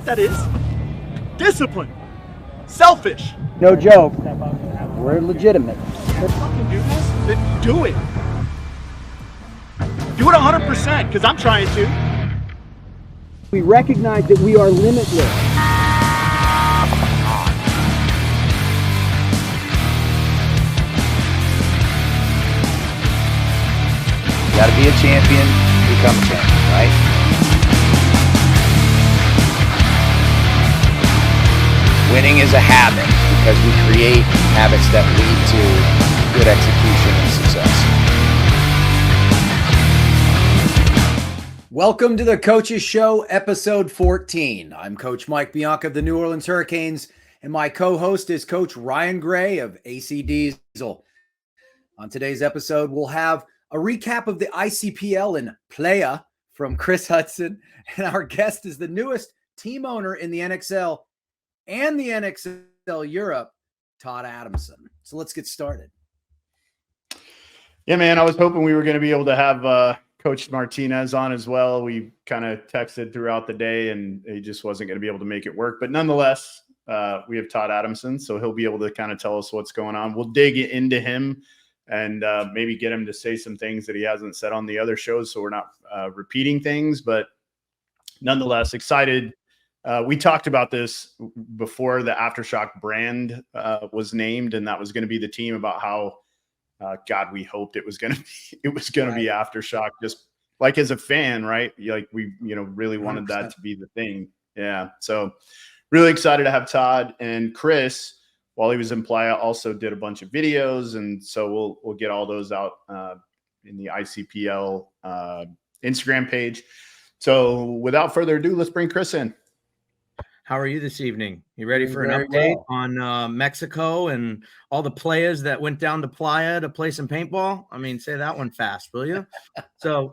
what that is? Discipline. Selfish. No joke. We're legitimate. Fucking do this? Then do it. Do it 100%, because I'm trying to. We recognize that we are limitless. You gotta be a champion to become a champion, right? Winning is a habit because we create habits that lead to good execution and success. Welcome to the Coaches Show, episode 14. I'm Coach Mike Bianca of the New Orleans Hurricanes, and my co-host is Coach Ryan Gray of AC Diesel. On today's episode, we'll have a recap of the ICPL in Playa from Chris Hudson, and our guest is the newest team owner in the NXL and the NXL Europe, Todd Adamson. So let's get started. Yeah, man, I was hoping we were going to be able to have Coach Martinez on as well. We kind of texted throughout the day, and he just wasn't going to be able to make it work. But nonetheless, we have Todd Adamson, so he'll be able to kind of tell us what's going on. We'll dig into him and maybe get him to say some things that he hasn't said on the other shows, so we're not repeating things. But nonetheless, excited. We talked about this before the Aftershock brand was named, and that was going to be the team, about how God, we hoped it was going to be Aftershock, just like as a fan, right? Like we, really wanted 100%. That to be the thing. Yeah. So really excited to have Todd. And Chris, while he was in Playa, also did a bunch of videos. And so we'll get all those out in the ICPL Instagram page. So without further ado, let's bring Chris in. How are you this evening? You ready for an update on Mexico and all the players that went down to Playa to play some paintball? I mean, say that one fast, will you? So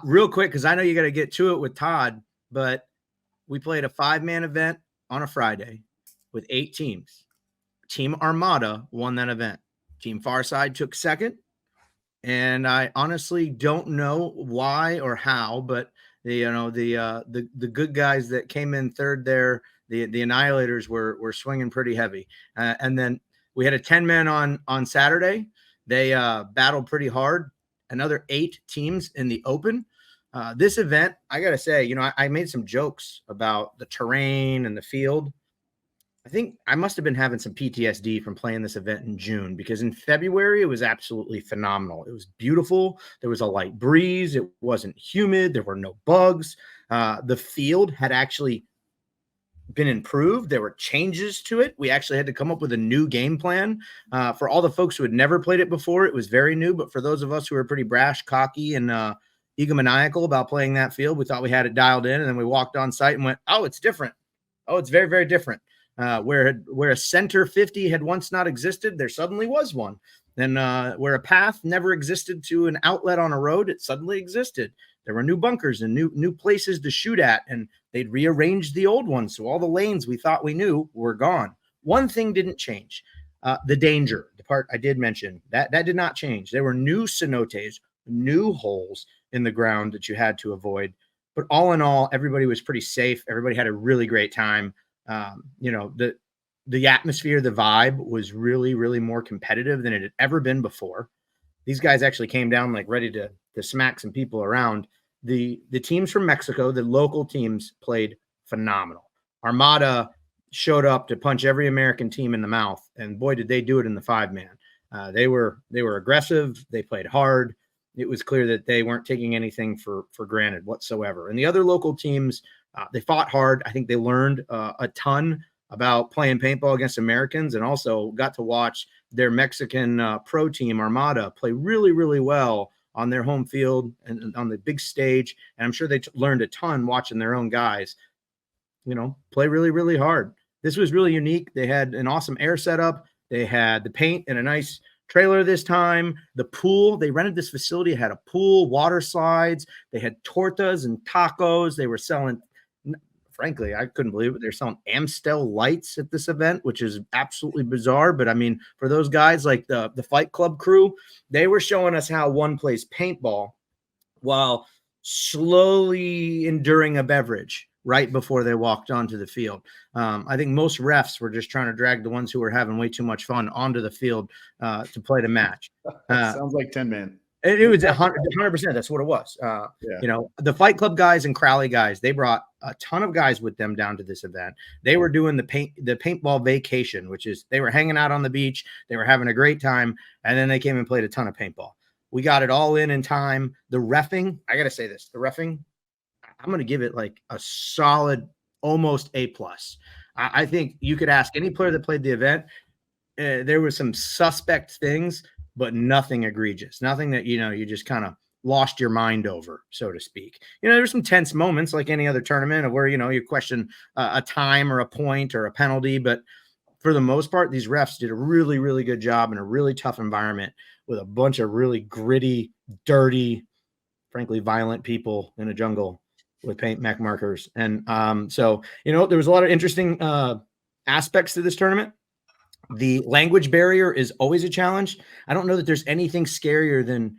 real quick, because I know you got to get to it with Todd, but we played a 5-man event on a Friday with 8 teams. Team Armada won that event. Team Farside took second. And I honestly don't know why or how, but the good guys that came in third there, the Annihilators were swinging pretty heavy. And then we had a 10-man on Saturday. They battled pretty hard. Another 8 teams in the open. This event, I got to say, I made some jokes about the terrain and the field. I think I must have been having some PTSD from playing this event in June, because in February, it was absolutely phenomenal. It was beautiful. There was a light breeze. It wasn't humid. There were no bugs. The field had actually been improved. There were changes to it. We actually had to come up with a new game plan. For all the folks who had never played it before, it was very new. But for those of us who were pretty brash, cocky, and egomaniacal about playing that field, we thought we had it dialed in. And then we walked on site and went, oh, it's different. Oh, it's very, very different. Where a center 50 had once not existed, there suddenly was one. Then where a path never existed to an outlet on a road, it suddenly existed. There were new bunkers and new places to shoot at, and they'd rearranged the old ones. So all the lanes we thought we knew were gone. One thing didn't change. The danger, the part I did mention, that did not change. There were new cenotes, new holes in the ground that you had to avoid. But all in all, everybody was pretty safe. Everybody had a really great time. The atmosphere, the vibe was really, really more competitive than it had ever been before. These guys actually came down like ready to smack some people around. The teams from Mexico, the local teams, played phenomenal. Armada showed up to punch every American team in the mouth, and boy, did they do it in the 5-man. They were aggressive. They played hard. It was clear that they weren't taking anything for granted whatsoever. And the other local teams, they fought hard. I think they learned a ton about playing paintball against Americans, and also got to watch their Mexican pro team, Armada, play really, really well on their home field and on the big stage. And I'm sure they learned a ton watching their own guys, play really, really hard. This was really unique. They had an awesome air setup. They had the paint and a nice trailer this time. The pool, they rented this facility. It had a pool, water slides. They had tortas and tacos. They were selling, frankly, I couldn't believe it. They're selling Amstel lights at this event, which is absolutely bizarre. But I mean, for those guys like the Fight Club crew, they were showing us how one plays paintball while slowly enduring a beverage right before they walked onto the field. I think most refs were just trying to drag the ones who were having way too much fun onto the field to play the match. Sounds like 10 man. It was 100%. That's what it was. You know, the Fight Club guys and Crowley guys, they brought a ton of guys with them down to this event. They were doing the paintball vacation, which is they were hanging out on the beach. They were having a great time. And then they came and played a ton of paintball. We got it all in time. The reffing, I got to say this, the reffing, I'm going to give it like a solid, almost A+. I think you could ask any player that played the event. There were some suspect things, but nothing egregious, nothing that, you know, you just kind of lost your mind over, so to speak. You know, there's some tense moments like any other tournament of where, you know, you question a time or a point or a penalty. But for the most part, these refs did a really, really good job in a really tough environment with a bunch of really gritty, dirty, frankly, violent people in a jungle with paint mech markers. And so, you know, there was a lot of interesting aspects to this tournament. The language barrier is always a challenge. I don't know that there's anything scarier than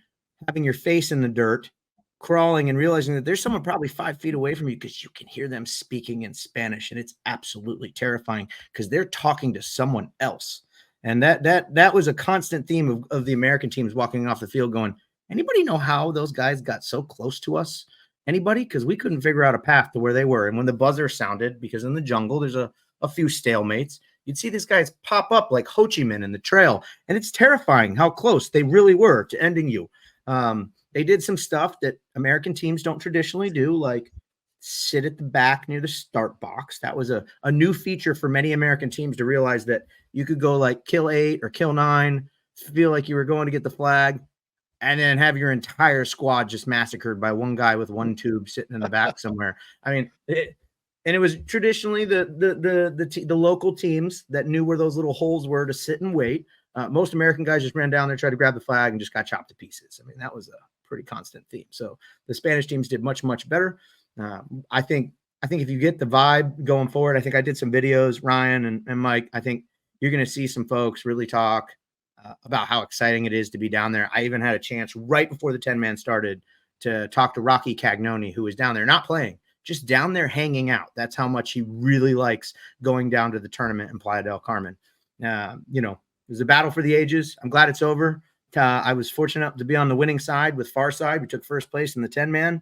having your face in the dirt, crawling and realizing that there's someone probably 5 feet away from you because you can hear them speaking in Spanish. And it's absolutely terrifying because they're talking to someone else. And that was a constant theme of the American teams walking off the field going, anybody know how those guys got so close to us? Anybody? Because we couldn't figure out a path to where they were. And when the buzzer sounded, because in the jungle, there's a few stalemates, you'd see these guys pop up like Ho Chi Minh in the trail. And it's terrifying how close they really were to ending you. They did some stuff that American teams don't traditionally do, like sit at the back near the start box. That was a new feature for many American teams to realize that you could go like kill 8 or kill 9, feel like you were going to get the flag, and then have your entire squad just massacred by one guy with one tube sitting in the back somewhere. I mean, and it was traditionally the local teams that knew where those little holes were to sit and wait. Most American guys just ran down there, tried to grab the flag, and just got chopped to pieces. I mean, that was a pretty constant theme. So the Spanish teams did much, much better. I think if you get the vibe going forward, I think I did some videos, Ryan and Mike. I think you're going to see some folks really talk about how exciting it is to be down there. I even had a chance right before the 10-man started to talk to Rocky Cagnoni, who was down there, not playing, just down there hanging out. That's how much he really likes going down to the tournament in Playa del Carmen. You know, it was a battle for the ages. I'm glad it's over. I was fortunate to be on the winning side with Farside. We took first place in the 10-man.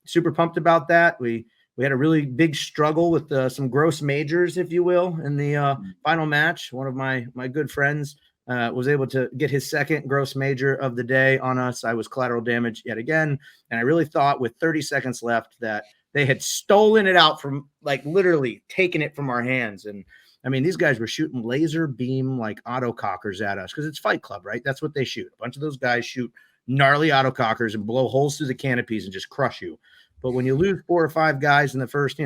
Super pumped about that. We had a really big struggle with some gross majors, if you will, in the final match. One of my good friends was able to get his second gross major of the day on us. I was collateral damage yet again. And I really thought with 30 seconds left that they had stolen it out from, like, literally taken it from our hands. And I mean, these guys were shooting laser beam like autocockers at us because it's Fight Club, right? That's what they shoot. A bunch of those guys shoot gnarly autocockers and blow holes through the canopies and just crush you. But when you lose 4 or 5 guys in the first,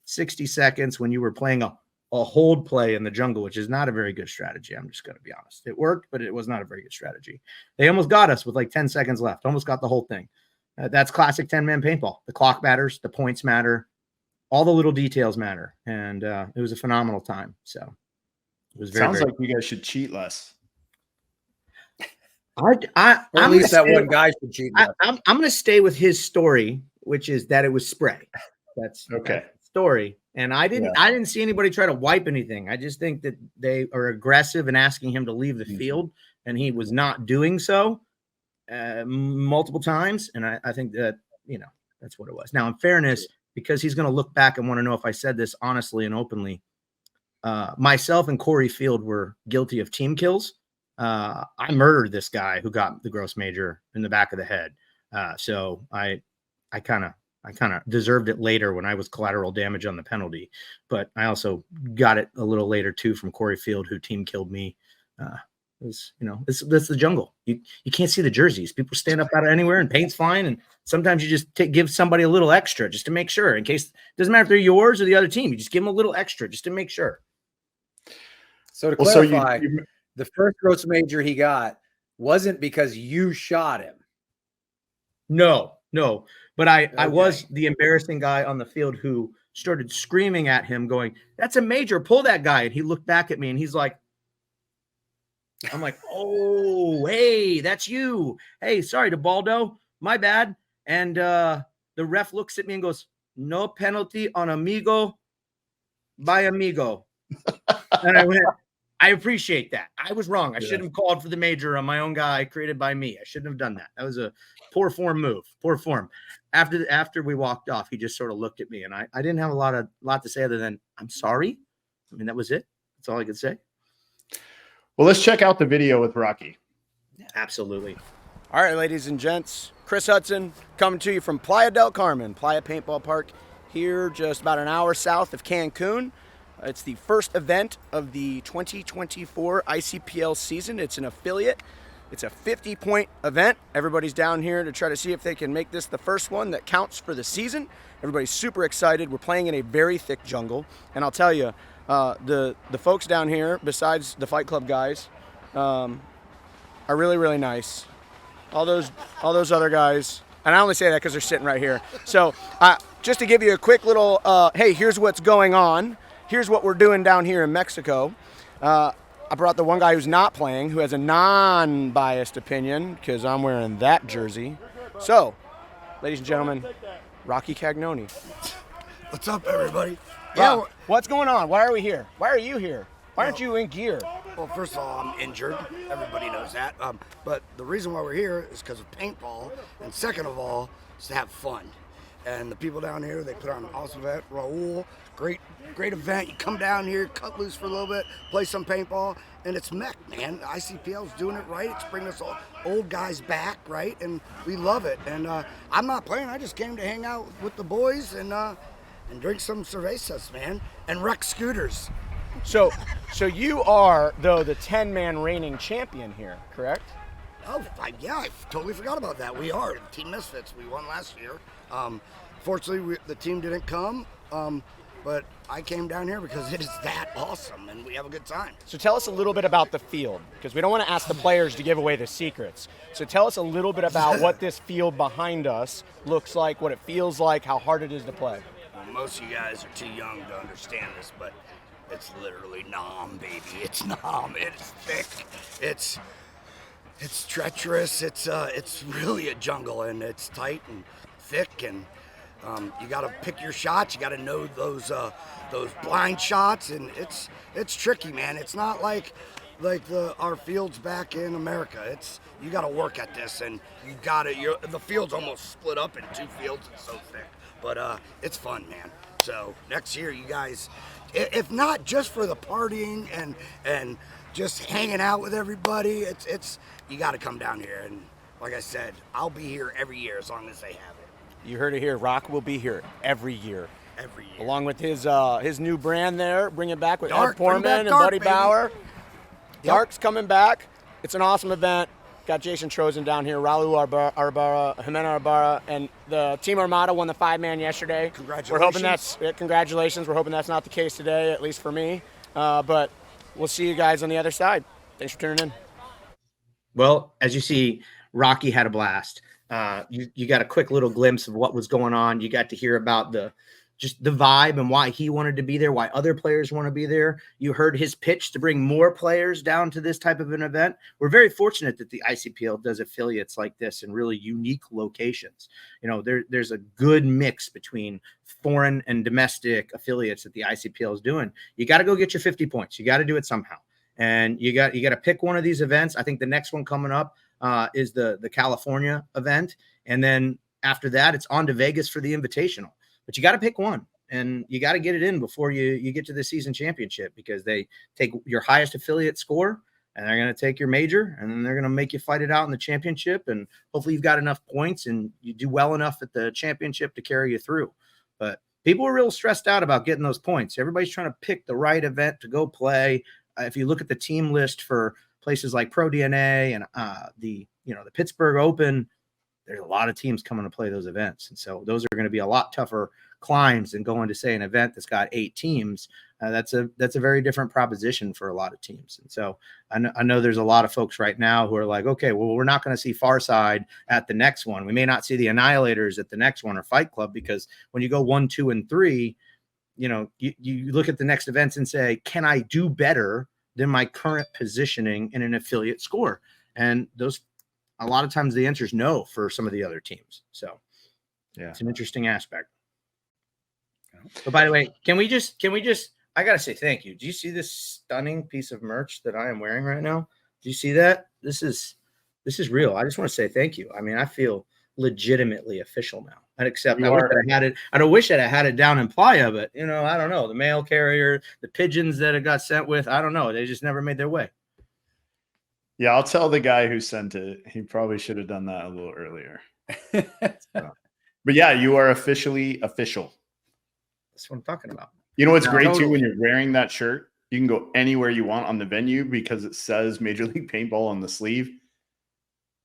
60 seconds, when you were playing a hold play in the jungle, which is not a very good strategy, I'm just going to be honest. It worked, but it was not a very good strategy. They almost got us with like 10 seconds left, almost got the whole thing. That's classic 10-man paintball. The clock matters, the points matter, all the little details matter. And it was a phenomenal time. So it was Sounds like you guys should cheat less. At least that one guy should cheat less. I'm going to stay with his story, which is that it was spray. That's okay. That's the story. And I didn't see anybody try to wipe anything. I just think that they are aggressive in asking him to leave the field, and he was not doing so multiple times. And I think that, that's what it was. Now, in fairness, because he's going to look back and want to know if I said this honestly and openly, myself and Corey Field were guilty of team kills. I murdered this guy who got the gross major in the back of the head. So I kind of deserved it later when I was collateral damage on the penalty, but I also got it a little later too from Corey Field, who team killed me. That's the jungle. You can't see the jerseys. People stand up out of anywhere and paint's flying. And sometimes you just give somebody a little extra just to make sure, in case, it doesn't matter if they're yours or the other team. You just give them a little extra just to make sure. So to clarify, the first gross major he got wasn't because you shot him. No. But I was the embarrassing guy on the field who started screaming at him going, "That's a major, pull that guy." And he looked back at me and he's like, I'm like, "Oh, hey, that's you. Hey, sorry to Baldo, my bad." And the ref looks at me and goes, no penalty on amigo by amigo. And I went, I appreciate that. I was wrong. I shouldn't have called for the major on my own guy created by me. I shouldn't have done that. That was a poor form move. Poor form. After we walked off, he just sort of looked at me, and I didn't have a lot to say other than I'm sorry. I mean, that was it. That's all I could say. Well, let's check out the video with Rocky. Absolutely. All right, ladies and gents, Chris Hudson coming to you from Playa del Carmen, Playa Paintball Park, here just about an hour south of Cancun. It's the first event of the 2024 ICPL season. It's an affiliate. It's a 50-point event. Everybody's down here to try to see if they can make this the first one that counts for the season. Everybody's super excited. We're playing in a very thick jungle. And I'll tell you, the folks down here, besides the Fight Club guys, are really, really nice. All those other guys, and I only say that because they're sitting right here. So just to give you a quick little, hey, here's what's going on. Here's what we're doing down here in Mexico. I brought the one guy who's not playing, who has a non-biased opinion, because I'm wearing that jersey. So, ladies and gentlemen, Rocky Cagnoni. What's up, everybody? Yeah, what's going on? Why are we here? Why are you here? Why aren't you in gear? Well, first of all, I'm injured. Everybody knows that. But the reason why we're here is because of paintball. And second of all, is to have fun. And the people down here, they put on an awesome event. Raul, great event. You come down here, cut loose for a little bit, play some paintball, and it's mech, man. The ICPL's doing it right. It's bringing us all old guys back, right? And we love it. And I'm not playing. I just came to hang out with the boys and drink some cervezas, man, and wreck scooters. So you are, though, the 10-man reigning champion here, correct? Oh, yeah, I totally forgot about that. We are Team Misfits. We won last year. Fortunately, the team didn't come, but I came down here because it is that awesome, and we have a good time. So tell us a little bit about the field, because we don't want to ask the players to give away the secrets. So tell us a little bit about what this field behind us looks like, what it feels like, how hard it is to play. Well, most of you guys are too young to understand this, but it's literally nom, baby. It's nom. It's thick. It's treacherous. It's really a jungle, and it's tight and thick, and you got to pick your shots. You got to know those blind shots, and it's tricky, man. It's not like our fields back in America. You got to work at this, and the field's almost split up in two fields. It's so thick, but it's fun, man. So next year, you guys, if not just for the partying and just hanging out with everybody, you got to come down here. And like I said, I'll be here every year as long as they have it. You heard it here. Rock will be here every year. Every year. Along with his new brand there, bring it back with Dark, Ed Portman and Dark, Buddy baby. Bauer. Yep. Dark's coming back. It's an awesome event. Got Jason Trozen down here, Raul Arbara, Jimena Arbara, and the Team Armada won the 5-man yesterday. Congratulations. We're hoping congratulations. We're hoping that's not the case today, at least for me. But we'll see you guys on the other side. Thanks for tuning in. Well, as you see, Rocky had a blast. You got a quick little glimpse of what was going on. You got to hear about just the vibe and why he wanted to be there, why other players want to be there. You heard his pitch to bring more players down to this type of an event. We're very fortunate that the ICPL does affiliates like this in really unique locations. You know, there's a good mix between foreign and domestic affiliates that the ICPL is doing. You got to go get your 50 points. You got to do it somehow. And you got to pick one of these events. I think the next one coming up is the California event. And then after that, it's on to Vegas for the Invitational. But you got to pick one, and you got to get it in before you get to the season championship, because they take your highest affiliate score, and they're going to take your major, and then they're going to make you fight it out in the championship. And hopefully you've got enough points and you do well enough at the championship to carry you through. But people are real stressed out about getting those points. Everybody's trying to pick the right event to go play. If you look at the team list for places like Pro DNA and the Pittsburgh Open, there's a lot of teams coming to play those events. And so those are going to be a lot tougher climbs than going to, say, an event that's got 8 teams. That's a very different proposition for a lot of teams. And so I know there's a lot of folks right now who are like, okay, well, we're not going to see Farside at the next one. We may not see the Annihilators at the next one, or Fight Club, because when you go 1, 2, and 3, you look at the next events and say, can I do better than my current positioning in an affiliate score? And a lot of times the answer is no for some of the other teams. So yeah, it's an interesting aspect. But by the way, can we just I gotta say thank you. Do you see this stunning piece of merch that I am wearing right now? Do you see that? This is real. I just want to say thank you. I mean, I feel legitimately official now. And except I wish that I had it. I don't wish that I had it down in Playa, but I don't know. The mail carrier, the pigeons that it got sent with, I don't know. They just never made their way. Yeah, I'll tell the guy who sent it. He probably should have done that a little earlier. But yeah, you are officially official. That's what I'm talking about. You know what's great too, when you're wearing that shirt, you can go anywhere you want on the venue because it says Major League Paintball on the sleeve.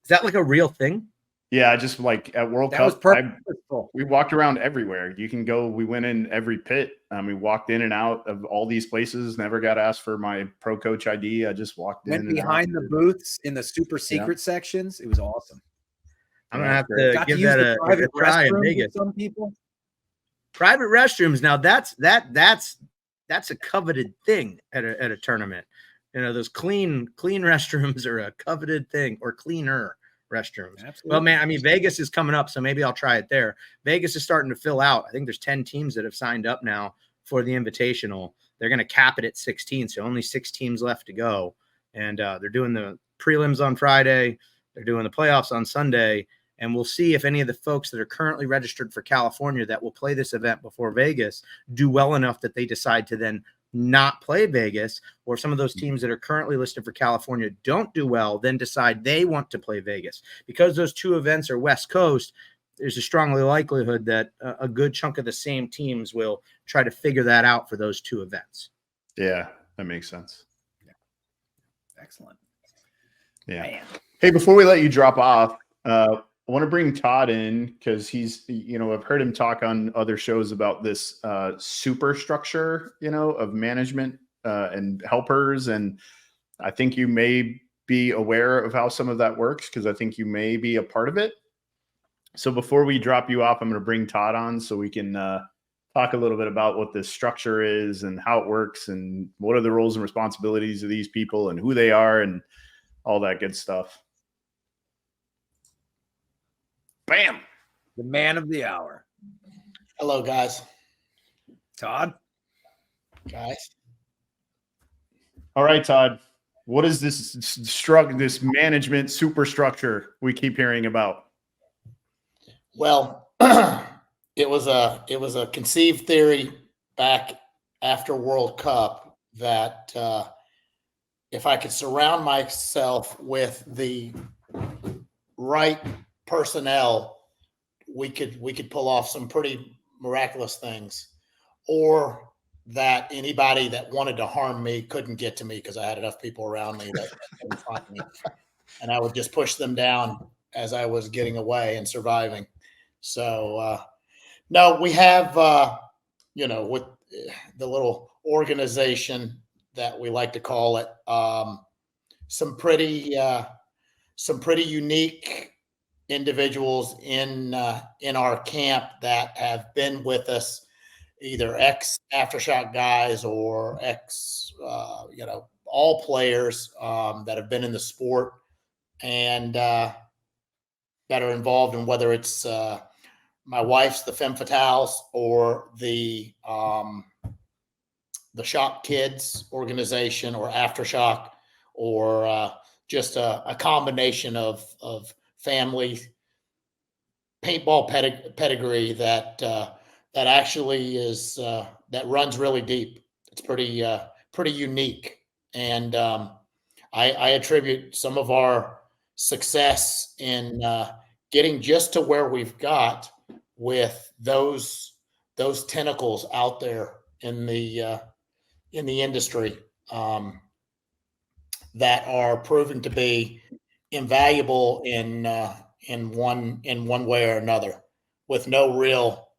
Is that like a real thing? Yeah, just like at World Cup, we walked around everywhere. You can go. We went in every pit. We walked in and out of all these places. Never got asked for my pro coach ID. I just walked in behind the booths in the super secret sections. It was awesome. I'm gonna have to give that a try in Vegas. Some people. Private restrooms. Now that's a coveted thing at a tournament. Those clean restrooms are a coveted thing, or cleaner restrooms. Absolutely. Well, man, I mean, Vegas is coming up, so maybe I'll try it there. Vegas is starting to fill out. I think there's 10 teams that have signed up now for the Invitational. They're going to cap it at 16, so only 6 teams left to go. And they're doing the prelims on Friday. They're doing the playoffs on Sunday. And we'll see if any of the folks that are currently registered for California that will play this event before Vegas do well enough that they decide to then not play Vegas, or some of those teams that are currently listed for California don't do well, then decide they want to play Vegas. Because those 2 events are West Coast, there's a strongly likelihood that a good chunk of the same teams will try to figure that out for those 2 events. Yeah, that makes sense. Yeah. Excellent. Yeah. Man. Hey, before we let you drop off, I want to bring Todd in because he's, I've heard him talk on other shows about this superstructure, of management and helpers. And I think you may be aware of how some of that works because I think you may be a part of it. So before we drop you off, I'm going to bring Todd on so we can talk a little bit about what this structure is and how it works and what are the roles and responsibilities of these people and who they are and all that good stuff. Bam. The man of the hour. Hello, guys. Todd. Guys. All right, Todd. What is this management superstructure we keep hearing about? Well, it was a conceived theory back after World Cup that if I could surround myself with the right personnel, we could pull off some pretty miraculous things, or that anybody that wanted to harm me couldn't get to me because I had enough people around me that would find me, and I would just push them down as I was getting away and surviving. So no, we have with the little organization that we like to call it, some pretty unique individuals in our camp that have been with us, either ex Aftershock guys or ex all players that have been in the sport and that are involved in whether it's my wife's the Femme Fatales or the Shop Kids organization or Aftershock, or just a combination of family paintball pedigree that actually is that runs really deep. It's pretty unique, and I attribute some of our success in getting just to where we've got with those tentacles out there in the industry that are proven to be invaluable in one way or another, with no real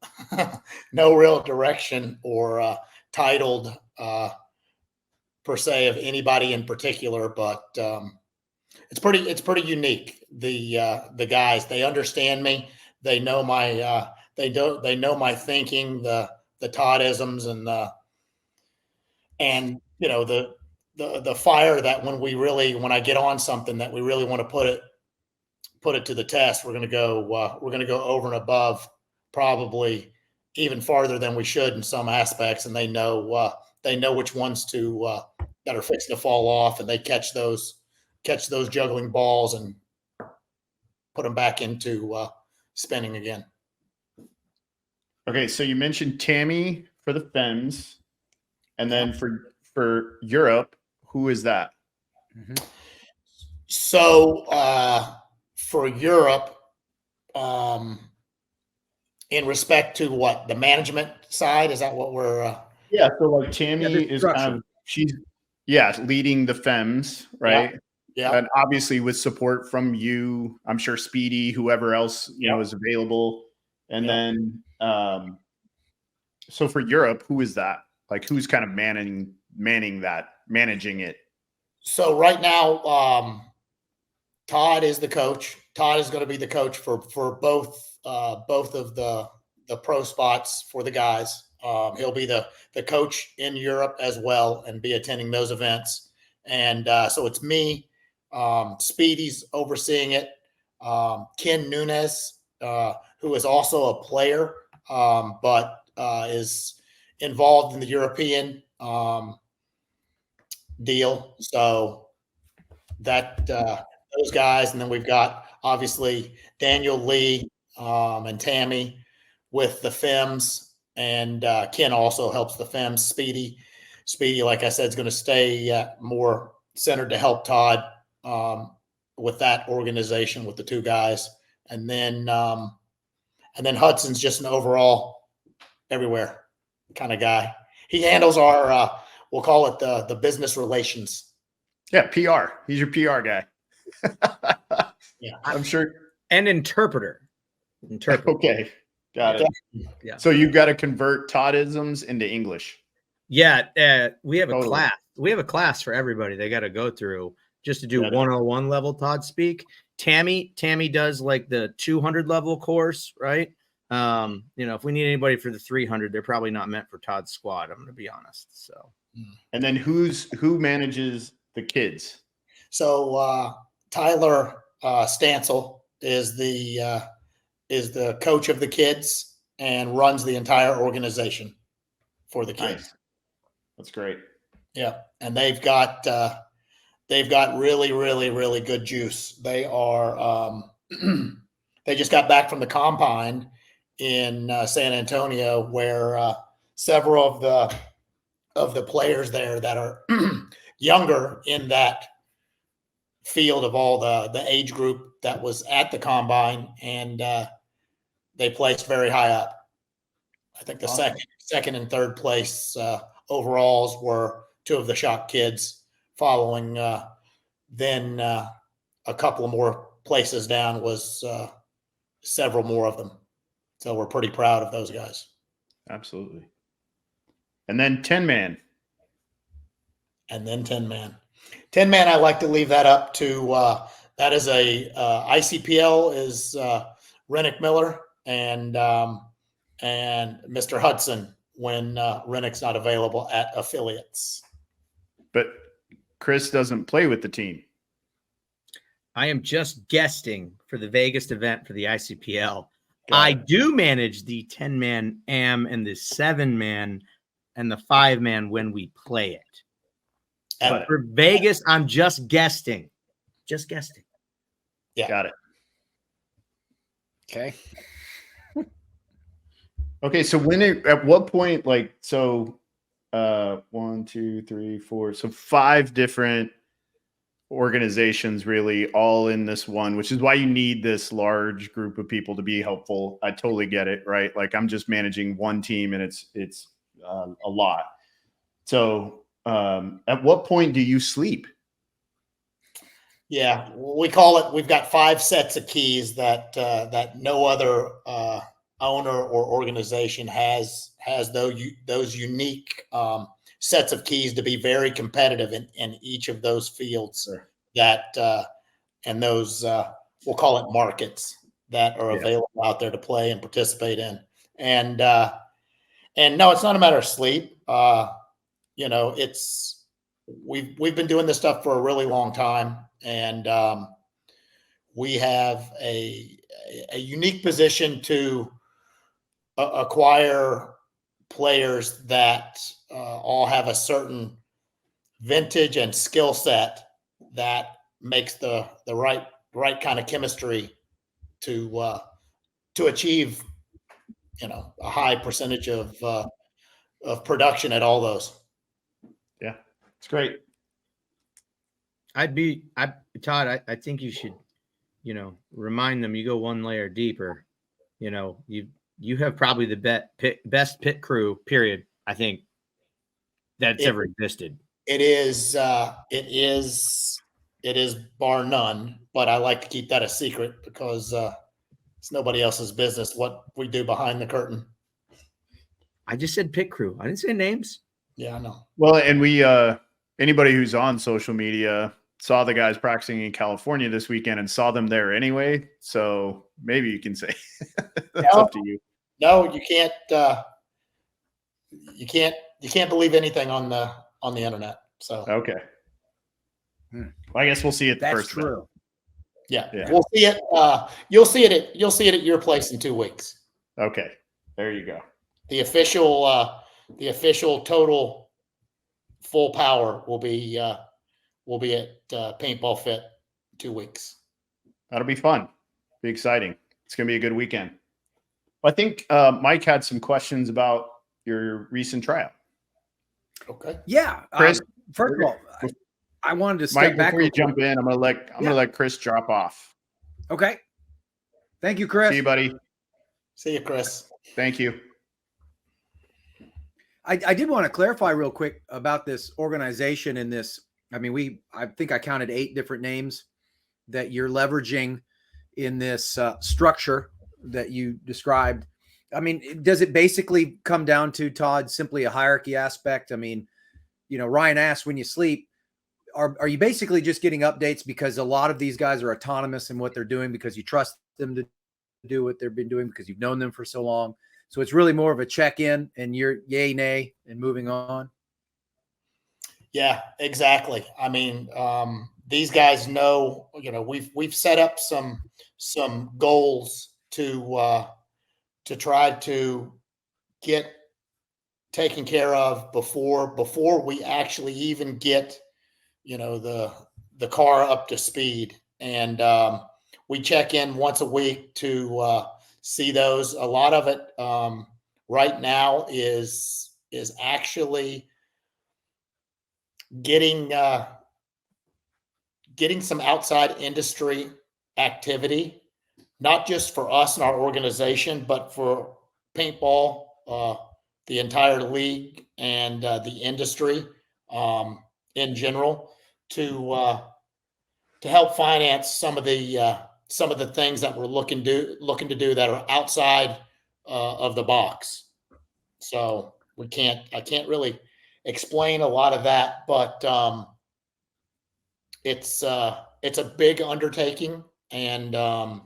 direction or titled per se of anybody in particular, but it's pretty unique. The guys, they understand me. They know my they know my thinking, the Toddisms and the fire that when I get on something that we really want to put it to the test, we're going to go over and above probably even farther than we should in some aspects, and they know which ones to that are fixing to fall off, and they catch those juggling balls and put them back into spinning again. Okay, so you mentioned Tammy for the Femmes, and then for Europe, who is that? Mm-hmm. So for Europe, in respect to what, the management side, is that what we're? Yeah, so like Tammy is kind of, she's leading the Femmes, right? Yeah. And obviously with support from you, I'm sure Speedy, whoever else is available, and then so for Europe, who is that? Like, who's kind of managing it? So right now, Todd is the coach. Todd is going to be the coach for both of the pro spots for the guys. He'll be the coach in Europe as well and be attending those events. And so it's me. Speedy's overseeing it. Ken Nunez, who is also a player, but is involved in the European deal. So that those guys, and then we've got obviously Daniel Lee and Tammy with the Femmes, and Ken also helps the Femmes. Speedy, like I said, is going to stay more centered to help Todd with that organization with the two guys, and then Hudson's just an overall everywhere kind of guy. He handles our we'll call it the business relations. Yeah, PR. He's your PR guy. Yeah, I'm sure. And interpreter. Okay, got it. Yeah. So you've got to convert Toddisms into English. Yeah, we have a class. We have a class for everybody. They got to go through just to do 101 level Todd speak. Tammy does like the 200 level course, right? If we need anybody for the 300, they're probably not meant for Todd's squad. I'm going to be honest. So, and then who manages the kids? So Tyler Stansel is the coach of the kids and runs the entire organization for the kids. Nice. That's great. Yeah, and they've got really, really, really good juice. They are they just got back from the combine in San Antonio, where several of the players there that are younger in that field of all the age group that was at the combine, and they placed very high up. I think the second and third place overalls were two of the Shock kids. Following then a couple of more places down was several more of them. So we're pretty proud of those guys. Absolutely. And then 10-man. And then 10-man. 10-man, I like to leave that up to that is a ICPL is Rennick Miller and Mr. Hudson when Rennick's not available at affiliates. But Chris doesn't play with the team. I am just guesting for the Vegas event for the ICPL. I do manage the 10-man AM and the 7-man and the 5-man when we play it. But for Vegas, I'm just guesting. Just guesting. Yeah. Got it. Okay. Okay. So at what point, like, so 1, 2, 3, 4, so 5 different organizations really all in this one, which is why you need this large group of people to be helpful. I totally get it. Right. Like, I'm just managing one team and it's a lot. So at what point do you sleep? Yeah, we call it, we've got 5 sets of keys that no other owner or organization has those unique sets of keys to be very competitive in each of those fields. Sure. That and those we'll call it markets that are available out there to play and participate in. And no, it's not a matter of sleep. It's we've been doing this stuff for a really long time, and we have a unique position to acquire players that all have a certain vintage and skill set that makes the right kind of chemistry to achieve, a high percentage of production at all those. Yeah, it's great. Todd, I think you should, remind them you go one layer deeper. You have probably the best pit crew, period, I think, that's ever existed. It is bar none, but I like to keep that a secret because it's nobody else's business what we do behind the curtain. I just said pit crew. I didn't say names. Yeah, I know. Well, and we anybody who's on social media saw the guys practicing in California this weekend and saw them there anyway. So maybe you can say that's up to you. No, you can't. You can't believe anything on the internet. So okay. Well, I guess we'll see it. That's true. Event. Yeah, we'll see it. You'll see it at your place in 2 weeks. Okay, there you go. The official total full power will be at Paintball Fit 2 weeks. That'll be fun. Be exciting. It's gonna be a good weekend. I think Mike had some questions about your recent tryout. Okay. Yeah, Chris. First of all, I wanted to step Mike, back before you jump in. I'm gonna let Chris drop off. Okay. Thank you, Chris. See you, buddy. See you, Chris. Thank you. I did want to clarify real quick about this organization and this. I mean, I think I counted 8 different names that you're leveraging in this structure that you described. I mean, does it basically come down to, Todd, simply a hierarchy aspect? I mean, Ryan asked, when you sleep, are you basically just getting updates because a lot of these guys are autonomous in what they're doing because you trust them to do what they've been doing because you've known them for so long? So it's really more of a check-in and you're yay, nay, and moving on. Yeah, exactly. I mean, these guys know, we've set up some goals to try to get taken care of before we actually even get, the car up to speed. And we check in once a week to see those. A lot of it right now is actually getting some outside industry activity, not just for us and our organization, but for paintball, the entire league and the industry in general, to help finance some of the things that we're looking to do that are outside of the box. So I can't really explain a lot of that, but it's a big undertaking, and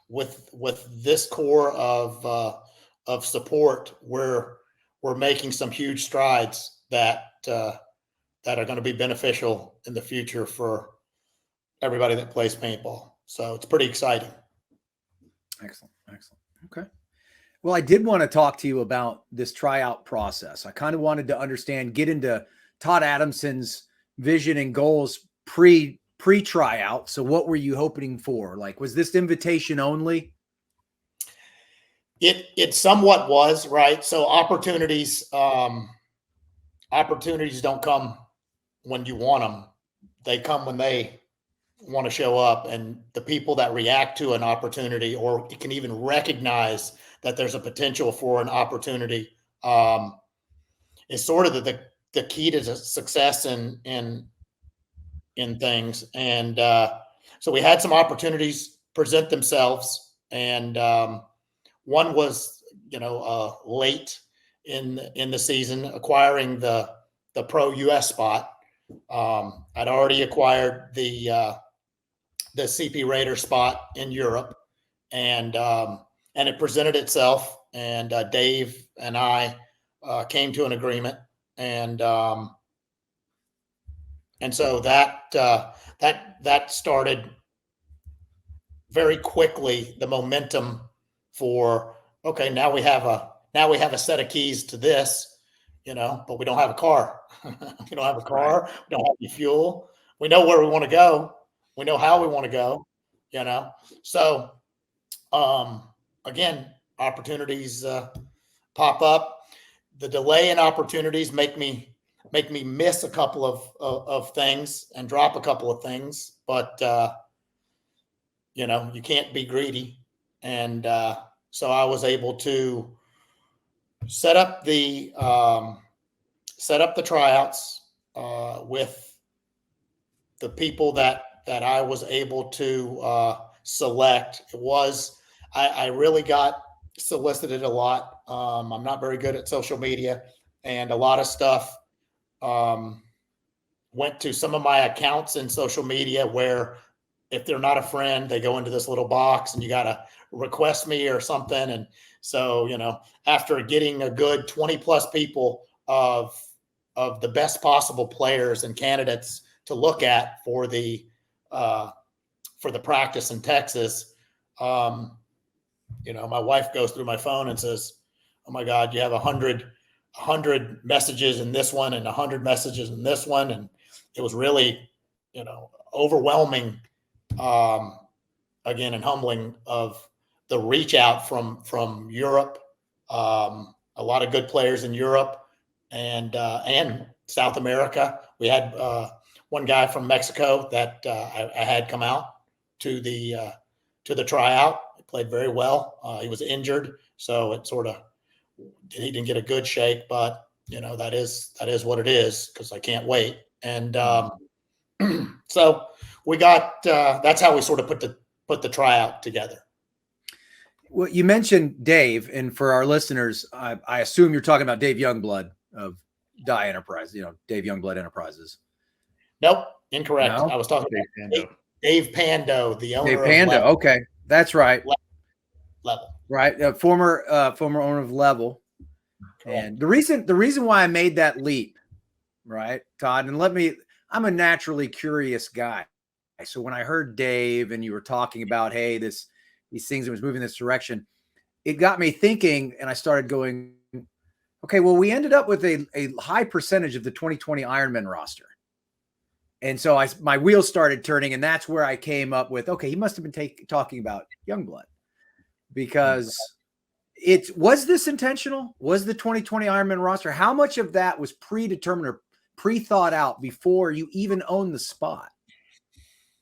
with this core of support, we're making some huge strides that are going to be beneficial in the future for everybody that plays paintball. So it's pretty exciting. Excellent. Okay. Well, I did want to talk to you about this tryout process. I kind of wanted to get into Todd Adamson's vision and goals pre-tryout. So what were you hoping for? Like, was this invitation only? It somewhat was, right? So opportunities don't come when you want them. They come when they want to show up, and the people that react to an opportunity or can even recognize that there's a potential for an opportunity is sort of the key to success in things. And so we had some opportunities present themselves, and one was late in the season, acquiring the Pro US spot. I'd already acquired the CP Raider spot in Europe, and it presented itself, and Dave and I came to an agreement, and so that started very quickly the momentum for okay, now we have a set of keys to this, but we don't have a car. We don't have a car. We don't have any fuel. We know where we want to go. We know how we want to go, So, again, opportunities pop up. The delay in opportunities make me miss a couple of things and drop a couple of things, but you can't be greedy. And so I was able to set up the tryouts with the people that I was able to select. I really got solicited a lot. I'm not very good at social media, and a lot of stuff went to some of my accounts in social media where if they're not a friend, they go into this little box and you got to request me or something. And so, after getting a good 20 plus people of the best possible players and candidates to look at for the practice in Texas, my wife goes through my phone and says, "Oh my God, you have 100 messages in this one and 100 messages in this one." And it was really, overwhelming, again, and humbling of the reach out from Europe. A lot of good players in Europe and South America. We had one guy from Mexico that I had come out to the tryout. He played very well. He was injured, so it he didn't get a good shake, but that is what it is, because I can't wait. And so we got that's how we sort of put the tryout together. Well, you mentioned Dave, and for our listeners, I assume you're talking about Dave Youngblood of Die Enterprise, Dave Youngblood Enterprises. Nope, incorrect. No? I was talking about Dave Pando, the owner Dave Pando. of Level. Okay, that's right. Level. Right, former owner of Level. Cool. And the reason why I made that leap, right, Todd, and I'm a naturally curious guy. So when I heard Dave and you were talking about, hey, these things, it was moving this direction, it got me thinking, and I started going, okay, well, we ended up with a high percentage of the 2020 Ironman roster. And so my wheels started turning, and that's where I came up with, okay, he must have been talking about Youngblood, because was this intentional? Was the 2020 Ironman roster? How much of that was predetermined or pre-thought out before you even owned the spot?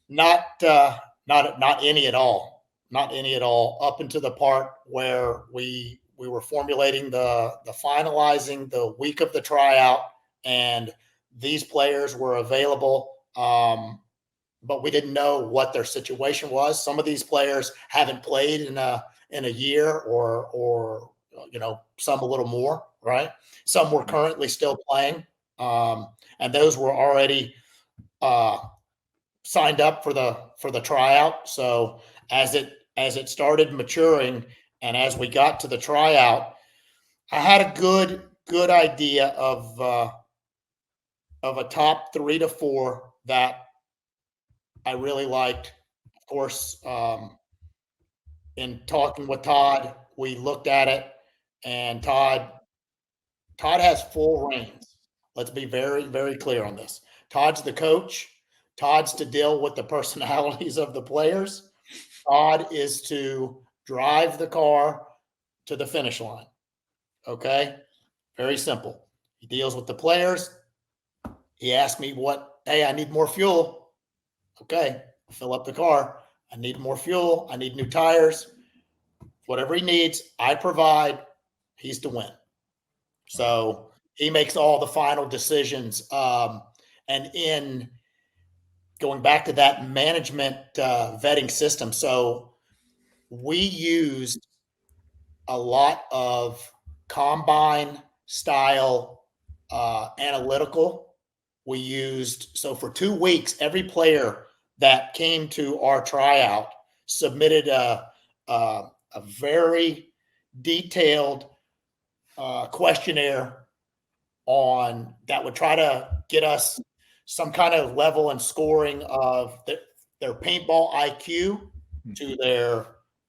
Not any at all. Not any at all. Up into the part where we were formulating the finalizing the week of the tryout, and these players were available, but we didn't know what their situation was. Some of these players haven't played in a year, or some a little more, right? Some were currently still playing, and those were already signed up for the tryout. So as it started maturing, and as we got to the tryout, I had a good idea of a top 3 to 4 that I really liked. Of course, in talking with Todd, we looked at it, and Todd has full reins. Let's be very, very clear on this. Todd's the coach. Todd's to deal with the personalities of the players. Todd is to drive the car to the finish line. Okay? Very simple. He deals with the players. He asked me hey, I need more fuel. Okay, fill up the car. I need more fuel. I need new tires. Whatever he needs, I provide. He's to win. So he makes all the final decisions. And in going back to that management vetting system, so we used a lot of combine style analytical. We used, so for 2 weeks, every player that came to our tryout submitted a very detailed questionnaire that would try to get us some kind of level and scoring of their paintball IQ to their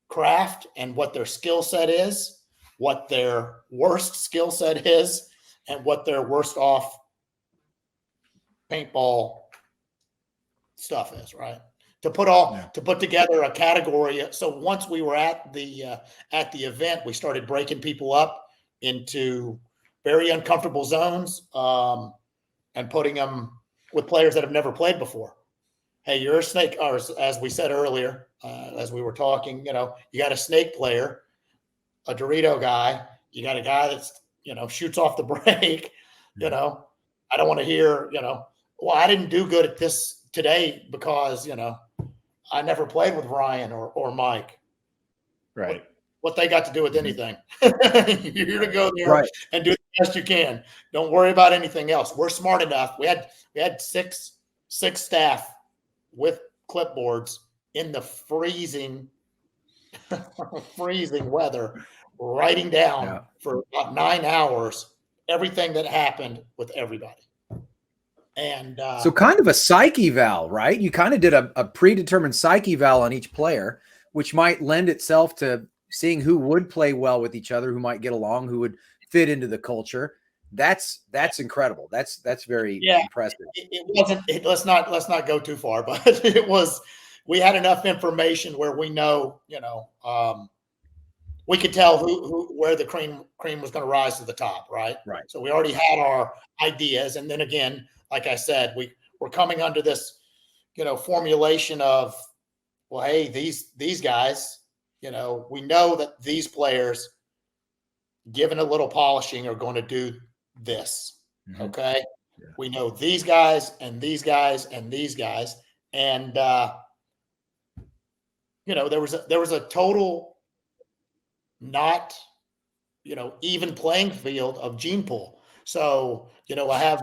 craft and what their skill set is. what their worst skill set is and what their worst off paintball stuff is, right? To put together a category. So once we were at the event, we started breaking people up into very uncomfortable zones, and putting them with players that have never played before. Hey, you're a snake, or as we said earlier, as we were talking, you got a snake player, a Dorito guy, you got a guy that's, shoots off the break, I don't want to hear, well, I didn't do good at this today because, I never played with Ryan or Mike. Right. What they got to do with anything. You're here to go there and do the best you can. Don't worry about anything else. We're smart enough. We had six staff with clipboards in the freezing weather, writing down for about 9 hours everything that happened with everybody. And so kind of a psych eval, right? You kind of did a predetermined psych eval on each player, which might lend itself to seeing who would play well with each other, who might get along, who would fit into the culture. That's incredible. That's very impressive. It wasn't. Let's not go too far, but it was. We had enough information where we know, we could tell where the cream was going to rise to the top, right? Right. So we already had our ideas, and then again, like I said, we're coming under this, formulation of, well, hey, these guys, we know that these players, given a little polishing, are going to do this. Mm-hmm. Okay. Yeah. We know these guys and these guys and these guys. And, there was a total not, even playing field of gene pool. So, I have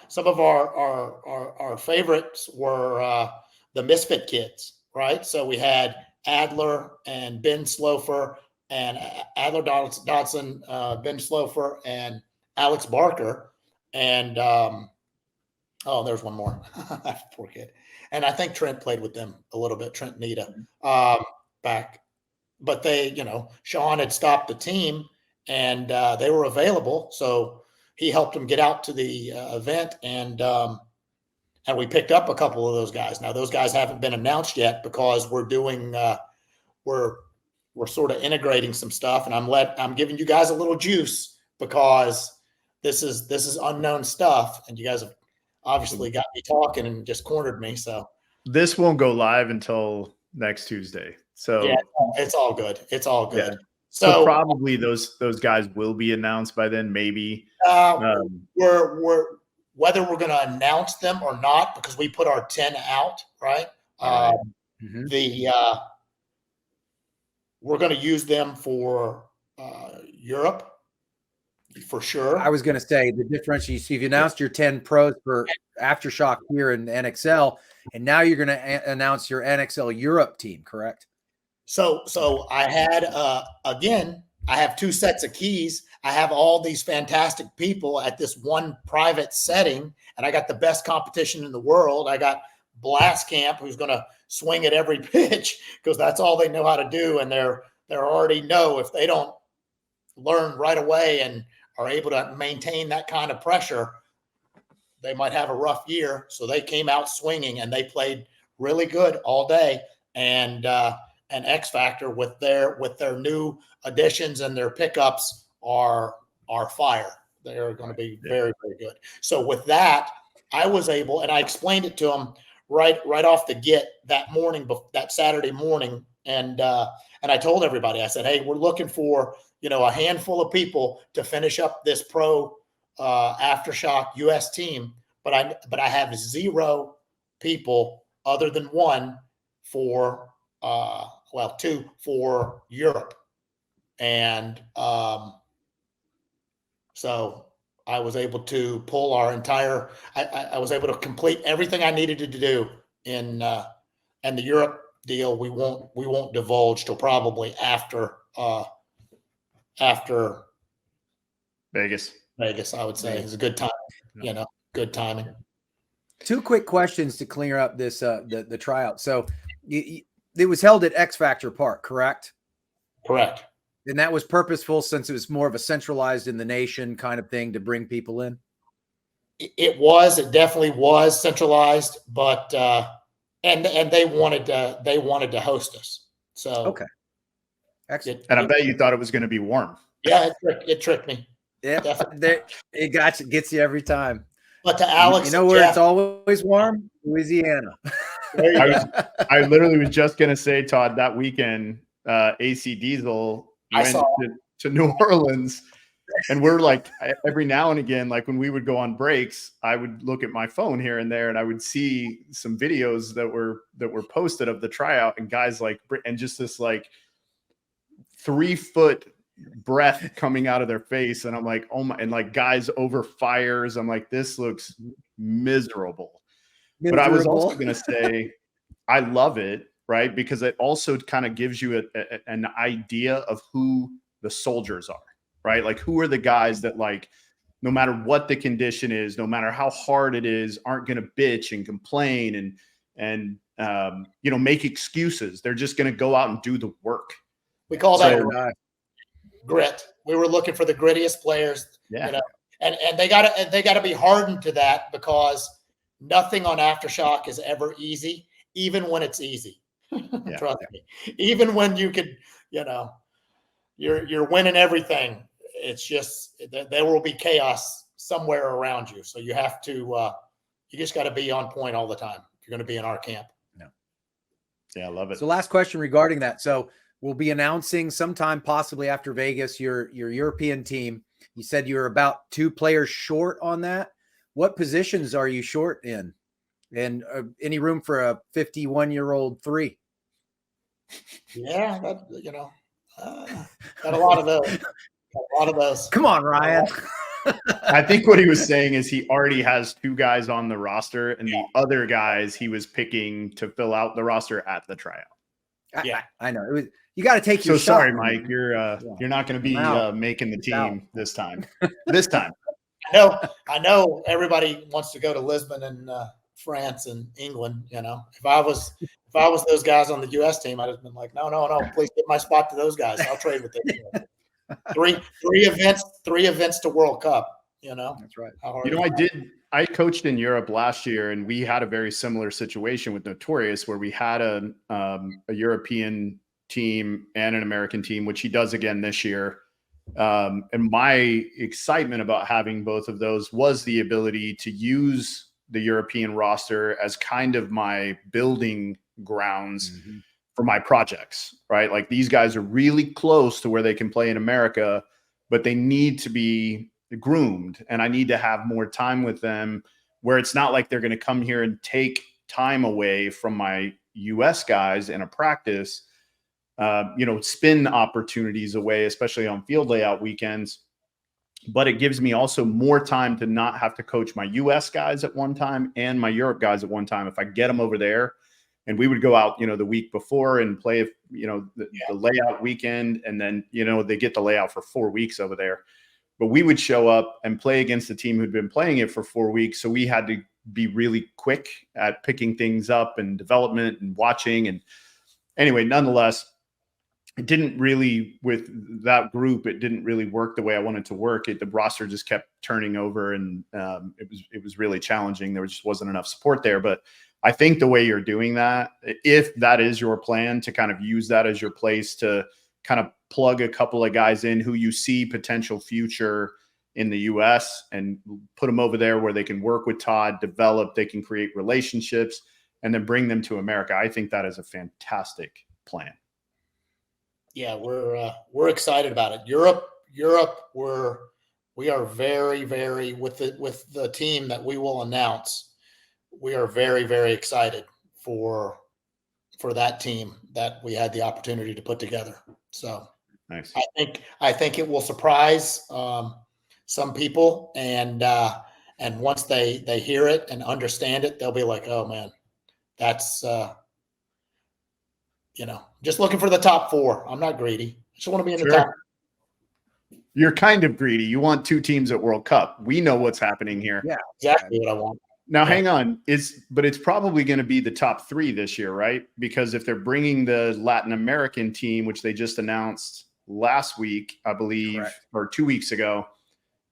some of our favorites were the Misfit Kids, right? So we had Adler and Ben Slofer, and Adler Dodson, Ben Slofer, and Alex Barker. And there's one more. I forget. And I think Trent played with them a little bit, Trent Nita, back. But they, Sean had stopped the team, and they were available. So he helped them get out to the event, and we picked up a couple of those guys. Now those guys haven't been announced yet because we're doing we're sort of integrating some stuff, and I'm giving you guys a little juice because this is unknown stuff, and you guys have obviously got me talking and just cornered me. So this won't go live until next Tuesday. So yeah, it's all good. It's all good. Yeah. So probably those guys will be announced by then, maybe. We're whether we're going to announce them or not, because we put our 10 out, right? We're going to use them for Europe for sure. I was going to say the differentiation. You've announced your 10 pros for Aftershock here in NXL, and now you're going to announce your NXL Europe team, correct? So I had, again, I have 2 sets of keys. I have all these fantastic people at this one private setting, and I got the best competition in the world. I got Blast Camp, who's going to swing at every pitch because that's all they know how to do. And they're already know if they don't learn right away and are able to maintain that kind of pressure, they might have a rough year. So they came out swinging, and they played really good all day. And X Factor with their new additions and their pickups are fire. They're going to be very, very good. So with that, I was able, and I explained it to them right off the get that morning, that Saturday morning, and I told everybody, I said, hey, we're looking for a handful of people to finish up this pro Aftershock US team, but I have 0 people other than 1 for 2 for Europe. And so I was able to pull our entire, I was able to complete everything I needed to do and the Europe deal we won't divulge till probably after Vegas, I would say. It's a good time, good timing. 2 quick questions to clear up this the tryout. So it was held at X Factor Park, correct? Correct. And that was purposeful since it was more of a centralized in the nation kind of thing to bring people in. It definitely was centralized, but and they wanted to host us. So okay, excellent. And I bet you thought it was going to be warm. Yeah, it tricked me. Yeah, it gets you every time. But to Alex, you know where it's always warm? Louisiana. I literally was just going to say, Todd, that weekend, AC Diesel went to New Orleans, and we're like, every now and again, like when we would go on breaks, I would look at my phone here and there, and I would see some videos that were posted of the tryout, and guys like, and just this like 3-foot breath coming out of their face, and I'm like, oh my, and like guys over fires. I'm like, this looks miserable. But I was also going to say, I love it, right? Because it also kind of gives you an idea of who the soldiers are, right? Like, who are the guys that, like, no matter what the condition is, no matter how hard it is, aren't going to bitch and complain and make excuses. They're just going to go out and do the work. We call that grit. We were looking for the grittiest players, and they gotta be hardened to that, because nothing on Aftershock is ever easy, even when it's easy. Trust me. Even when you could, you're winning everything. It's just there will be chaos somewhere around you. So you have to you just got to be on point all the time if you're going to be in our camp. Yeah, I love it. So last question regarding that. So we'll be announcing sometime possibly after Vegas your European team. You said you're about 2 players short on that. What positions are you short in? And any room for a 51-year-old 3? Yeah, got a lot of those. Come on, Ryan. I think what he was saying is he already has 2 guys on the roster, and the other guys he was picking to fill out the roster at the tryout. I know. It was, you got to take your shot. So sorry, Mike. You're not going to be making the team this time. I know everybody wants to go to Lisbon and France and England. If I was those guys on the U.S. team, I'd have been like, no, please get my spot to those guys. I'll trade with them. Three events to World Cup. That's right. I coached in Europe last year, and we had a very similar situation with Notorious, where we had a European team and an American team, which he does again this year. And my excitement about having both of those was the ability to use the European roster as kind of my building grounds for my projects, right? Like, these guys are really close to where they can play in America, but they need to be groomed, and I need to have more time with them, where it's not like they're going to come here and take time away from my US guys in a practice, spin opportunities away, especially on field layout weekends. But it gives me also more time to not have to coach my US guys at one time and my Europe guys at one time. If I get them over there, and we would go out, the week before and play, the layout weekend. And then, they get the layout for 4 weeks over there, but we would show up and play against the team who'd been playing it for 4 weeks. So we had to be really quick at picking things up and development and watching. And anyway, nonetheless, it didn't really, with that group, it didn't really work the way I wanted to work. The roster just kept turning over, and it was really challenging. There just wasn't enough support there. But I think the way you're doing that, if that is your plan, to kind of use that as your place to kind of plug a couple of guys in who you see potential future in the US, and put them over there where they can work with Todd, develop, they can create relationships, and then bring them to America. I think that is a fantastic plan. Yeah, we're excited about it. Europe, we are very, very, with the team that we will announce, we are very, very excited for that team that we had the opportunity to put together. So nice. I think it will surprise some people, and once they hear it and understand it, they'll be like, oh man, that's just looking for the top 4. I'm not greedy. I just want to be in the top. You're kind of greedy. You want 2 teams at World Cup. We know what's happening here. Yeah, exactly what I want. Now, hang on. But it's probably going to be the top 3 this year, right? Because if they're bringing the Latin American team, which they just announced last week, I believe, Correct. or 2 weeks ago.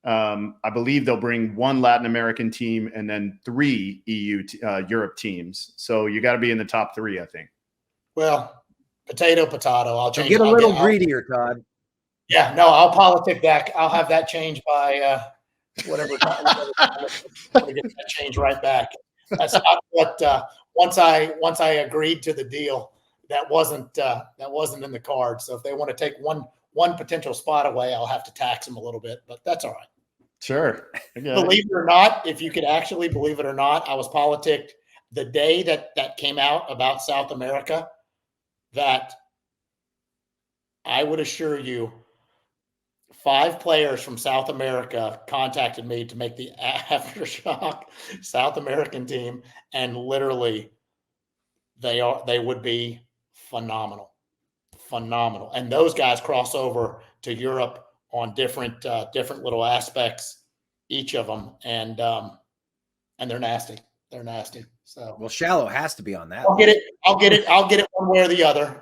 I believe they'll bring one Latin American team and then 3 Europe teams. So you got to be in the top 3, I think. Well, potato. I'll change. Get a little greedier, Todd. Yeah, no, I'll politic that. I'll have that changed by whatever. I'll get that change right back. That's not what. Once I agreed to the deal, that wasn't in the cards. So if they want to take one potential spot away, I'll have to tax them a little bit, but that's all right. Sure. Believe it or not, if you could actually believe it or not, I was politicked the day that came out about South America. That I would assure you, 5 players from South America contacted me to make the Aftershock South American team, and literally they would be phenomenal. And those guys cross over to Europe on different little aspects, each of them, and they're nasty. So Well, Shallow has to be on that. I'll get it one way or the other.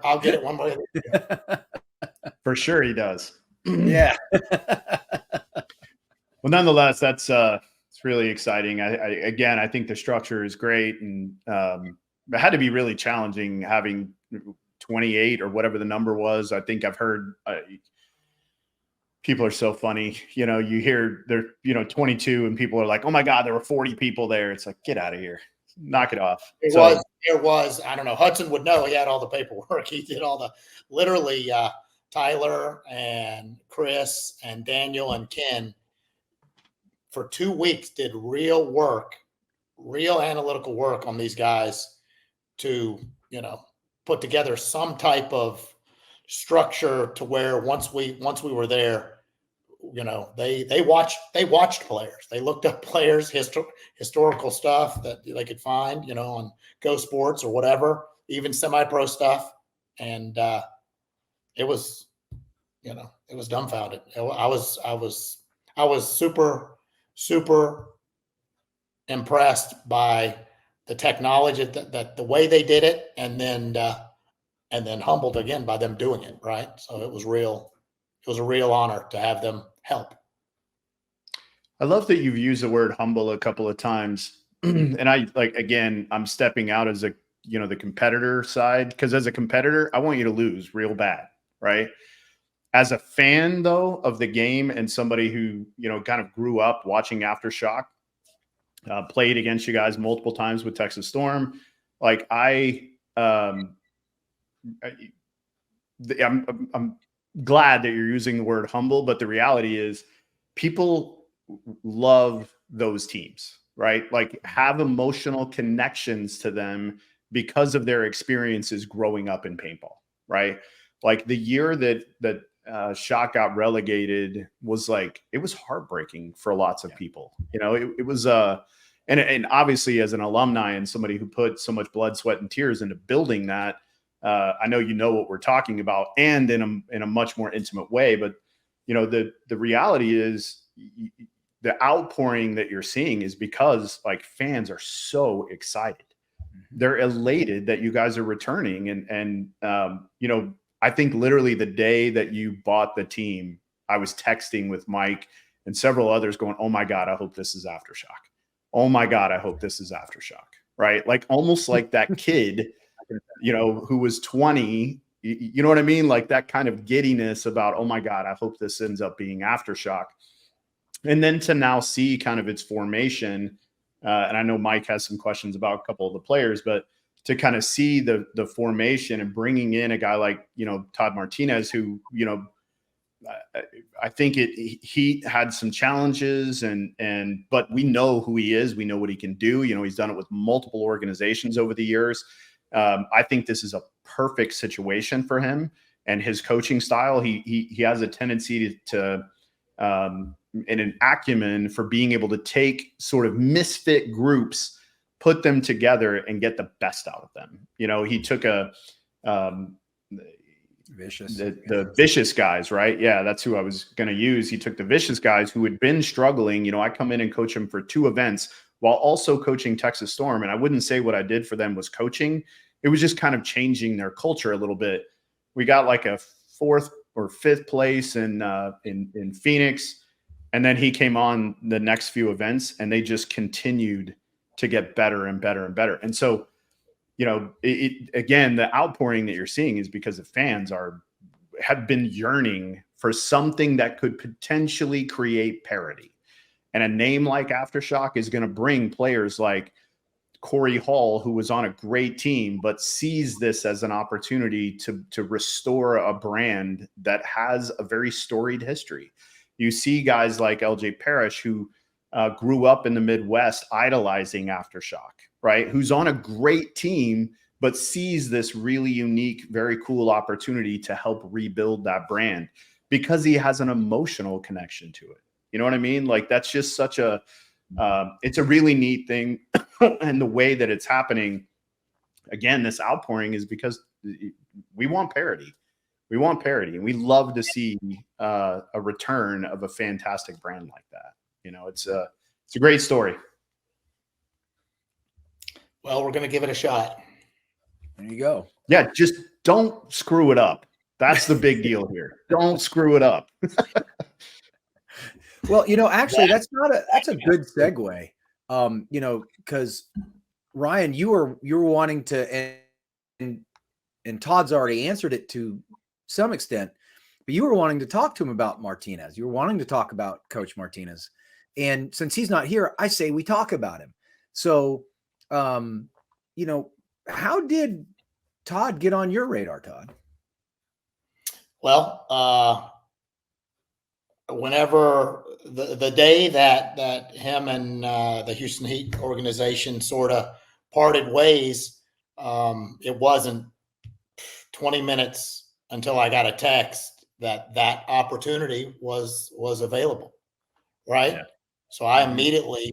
For sure he does. Yeah. Well, nonetheless, that's it's really exciting. I think the structure is great, and it had to be really challenging having 28 or whatever the number was. I think I've heard people are so funny. You know, you hear they're 22 and people are like, "Oh my God, there were 40 people there." It's like, get out of here, knock it off. It was. I don't know. Hudson would know. He had all the paperwork. He did all the literally. Tyler and Chris and Daniel and Ken for 2 weeks did real analytical work on these guys to, put together some type of structure to where once we were there, they watched players. They looked up players, historical stuff that they could find, on Go Sports or whatever, even semi-pro stuff. And, it was dumbfounded. I was super impressed by the technology that the way they did it, and then humbled again by them doing it right. So it was a real honor to have them help. I love that you've used the word humble a couple of times, and I'm stepping out as the competitor side, because as a competitor, I want you to lose real bad. Right. As a fan, though, of the game, and somebody who, kind of grew up watching Aftershock, played against you guys multiple times with Texas Storm. Like I'm glad that you're using the word humble, but the reality is people love those teams, right? Like have emotional connections to them because of their experiences growing up in paintball, right? Like the year that Shock got relegated was it was heartbreaking for lots of people. It was and obviously as an alumni and somebody who put so much blood, sweat, and tears into building that, I know what we're talking about, and in a much more intimate way. But the reality is the outpouring that you're seeing is because fans are so excited. They're elated that you guys are returning, and I think literally the day that you bought the team, I was texting with Mike and several others going, "Oh my God, I hope this is Aftershock. Oh my God, I hope this is Aftershock." Right? Almost like that kid, who was 20, you know what I mean? Like that kind of giddiness about, "Oh my God, I hope this ends up being Aftershock." And then to now see kind of its formation, and I know Mike has some questions about a couple of the players, but to kind of see the formation and bringing in a guy like, Todd Martinez, who, I think he had some challenges but we know who he is. We know what he can do. He's done it with multiple organizations over the years. I think this is a perfect situation for him and his coaching style. He has a tendency to and an acumen for being able to take sort of misfit groups, put them together and get the best out of them. He took the vicious guys, right? Yeah, that's who I was going to use. He took the vicious guys who had been struggling. I come in and coach them for 2 events while also coaching Texas Storm. And I wouldn't say what I did for them was coaching. It was just kind of changing their culture a little bit. We got a 4th or 5th place in Phoenix. And then he came on the next few events, and they just continued to get better and better and better. And so, again, the outpouring that you're seeing is because the fans have been yearning for something that could potentially create parity. And a name like Aftershock is going to bring players like Corey Hall, who was on a great team, but sees this as an opportunity to restore a brand that has a very storied history. You see guys like LJ Parrish, who grew up in the Midwest idolizing Aftershock, right? Who's on a great team, but sees this really unique, very cool opportunity to help rebuild that brand because he has an emotional connection to it. You know what I mean? Like, that's just such a, it's a really neat thing. And the way that it's happening, again, this outpouring is because we want parity. We want parity, and we love to see a return of a fantastic brand like that. It's a great story. Well, we're going to give it a shot. There you go. Yeah, just don't screw it up. That's the big deal here. Don't screw it up. Well, actually, that's a good segue. Because Ryan, you were wanting to, and Todd's already answered it to some extent, but you were wanting to talk to him about Martinez. You were wanting to talk about Coach Martinez. And since he's not here, I say we talk about him. So, how did Todd get on your radar, Todd? Well, whenever the day that him and the Houston Heat organization sort of parted ways, it wasn't 20 minutes until I got a text that opportunity was available, right? Yeah. So I immediately,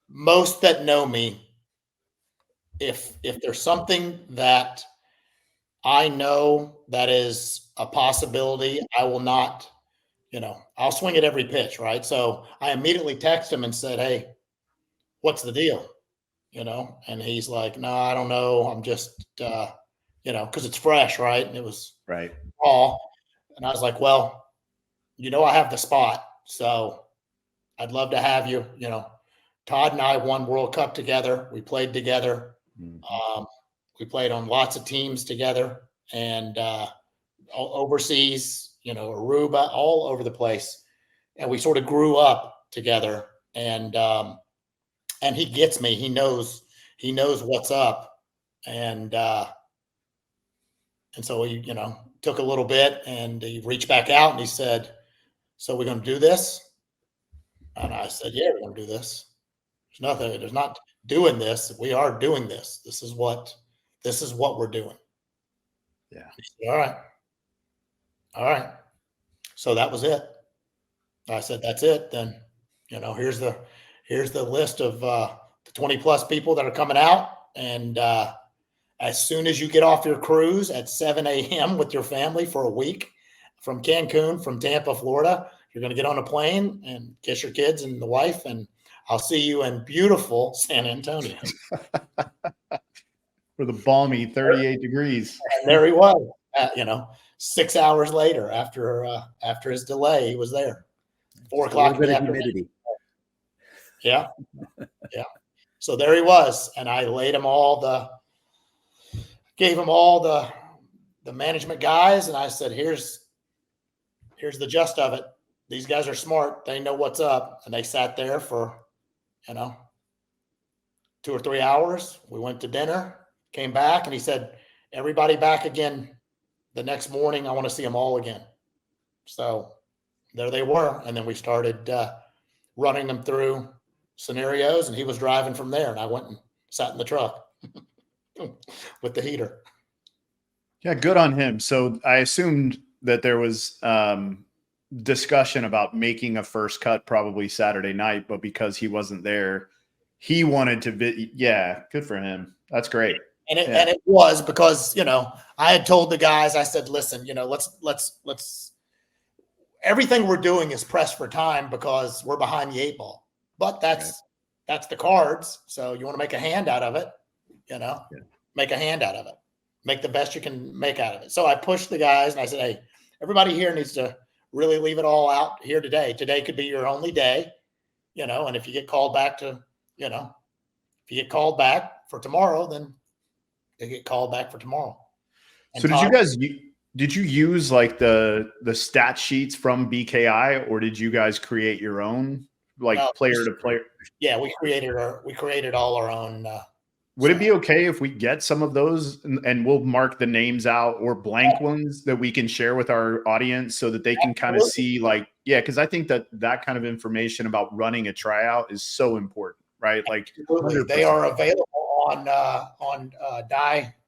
most that know me, if there's something that I know that is a possibility, I will not, I'll swing at every pitch, right? So I immediately text him and said, "Hey, what's the deal?" And he's like, "No, I don't know. I'm just, because it's fresh, right?" And it was right raw. And I was like, "Well, I have the spot, so I'd love to have you." Todd and I won World Cup together. We played together. Mm-hmm. We played on lots of teams together, and overseas, Aruba, all over the place. And we sort of grew up together. And he gets me. He knows what's up. And so he, took a little bit, and he reached back out and he said, "So we're going to do this?" And I said, "Yeah, we're going to do this. There's not doing this. We are doing this. This is what we're doing." Yeah. He said, All right. So that was it. I said, "That's it. Then, here's the list of the 20 plus people that are coming out. And as soon as you get off your cruise at 7 a.m. with your family for a week from Cancun, from Tampa, Florida, you're going to get on a plane and kiss your kids and the wife, and I'll see you in beautiful San Antonio." For the balmy 38 degrees. And there he was, 6 hours later after his delay, he was there. 4 o'clock in the afternoon. Yeah. Yeah. So there he was. And I gave him all the management guys. And I said, here's the gist of it. These guys are smart. They know what's up. And they sat there for, 2 or 3 hours. We went to dinner, came back, and he said, "Everybody back again the next morning. I want to see them all again." So there they were. And then we started running them through scenarios, and he was driving from there. And I went and sat in the truck with the heater. Yeah, good on him. So I assumed that there was discussion about making a first cut probably Saturday night, but because he wasn't there, he wanted to yeah, good for him. That's great. And it was because, I had told the guys, I said, "Listen, let's everything we're doing is pressed for time because we're behind the 8 ball. But that's the cards. So you want to make a hand out of it, make a hand out of it." make the best you can make out of it. So I pushed the guys and I said, hey, everybody here needs to really leave it all out here today. Today could be your only day, and if you get called back if you get called back for tomorrow, then they get called back for tomorrow. And so did you use like the stat sheets from BKI, or did you guys create your own player to player? Yeah, we created all our own. Would it be okay if we get some of those and we'll mark the names out, or blank ones that we can share with our audience so that they can kind of see because I think that kind of information about running a tryout is so important, right? Like, they are available on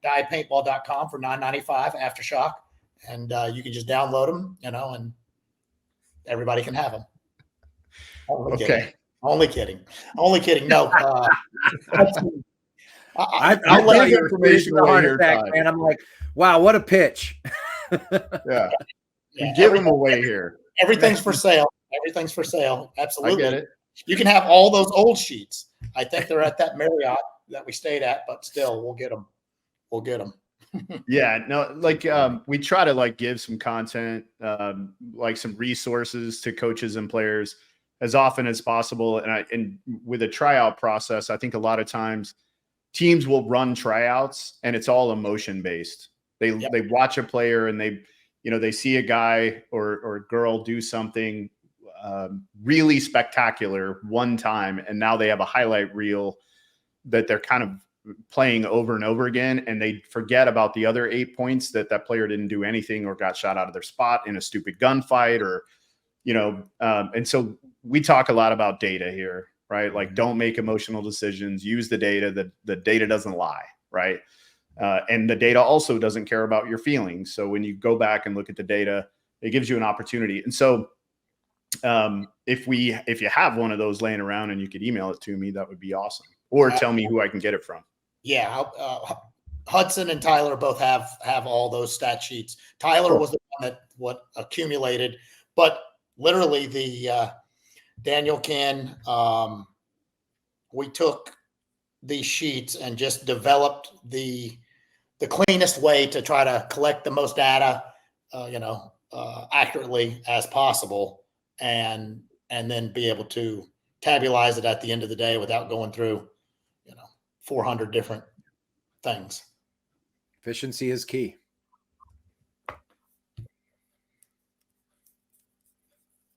diepaintball.com for $9.95 Aftershock, and you can just download them, and everybody can have them. Only kidding. No, I'll let you information a heart attack, man. I'm like, wow, what a pitch. Yeah. We give them away here. Everything's for sale. Absolutely. I get it. You can have all those old sheets. I think they're at that Marriott that we stayed at, but still, we'll get them. Yeah, no, we try to give some content, some resources to coaches and players as often as possible. And with a tryout process, I think a lot of times teams will run tryouts and it's all emotion based. They watch a player and they see a guy or a girl do something really spectacular one time, and now they have a highlight reel that they're kind of playing over and over again, and they forget about the other 8 points that player didn't do anything or got shot out of their spot in a stupid gunfight, or and so we talk a lot about data here, right? Like, don't make emotional decisions, use the data. The data doesn't lie, right? And the data also doesn't care about your feelings. So when you go back and look at the data, it gives you an opportunity. And so if you have one of those laying around and you could email it to me, that would be awesome. Or tell me who I can get it from. Yeah. Hudson and Tyler both have all those stat sheets. Tyler was the one that accumulated, but literally the Daniel Ken, we took these sheets and just developed the cleanest way to try to collect the most data, accurately as possible, and then be able to tabulate it at the end of the day without going through, 400 different things. Efficiency is key.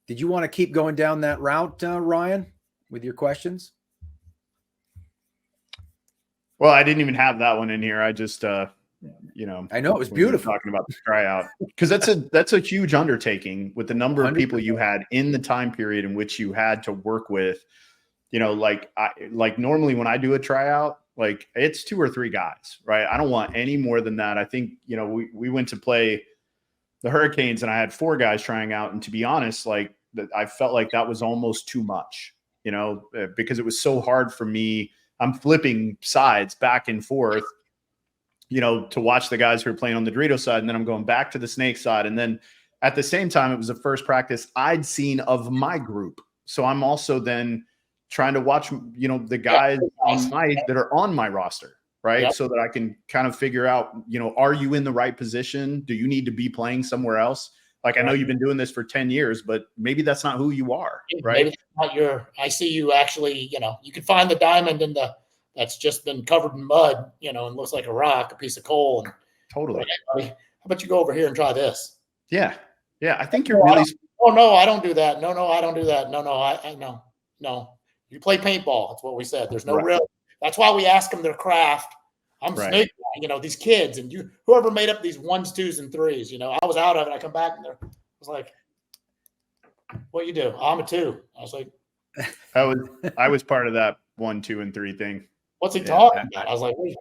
Did you want to keep going down that route, Ryan, with your questions? Well, I didn't even have that one in here. I just, I know it was beautiful talking about the tryout, because that's a huge undertaking with the number of 100%. People you had in the time period in which you had to work with. Normally when I do a tryout, it's 2 or 3 guys, right? I don't want any more than that. I think, we went to play the Hurricanes and I had 4 guys trying out. And to be honest, I felt like that was almost too much, because it was so hard for me. I'm flipping sides back and forth, to watch the guys who are playing on the Dorito side. And then I'm going back to the Snake side. And then at the same time, it was the first practice I'd seen of my group. So I'm also then trying to watch, the guys that are on my roster, right? Yep. So that I can kind of figure out, are you in the right position? Do you need to be playing somewhere else? I know you've been doing this for 10 years, but maybe that's not who you are, right? Maybe that's not I see you actually, you can find the diamond that's just been covered in mud, and looks like a rock, a piece of coal. And totally. Hey, how about you go over here and try this? Yeah. Yeah. I think you're really. Oh, no, I don't do that. No, I don't do that. No. You play paintball. That's what we said. There's no real. That's why we ask them their craft. I'm snake, these kids and whoever made up these 1s, 2s, and 3s. I was out of it. I come back and I was like, "What you do?" I'm a 2. I was like, I was part of that 1, 2, and 3 thing. What's he talking about? I was like, what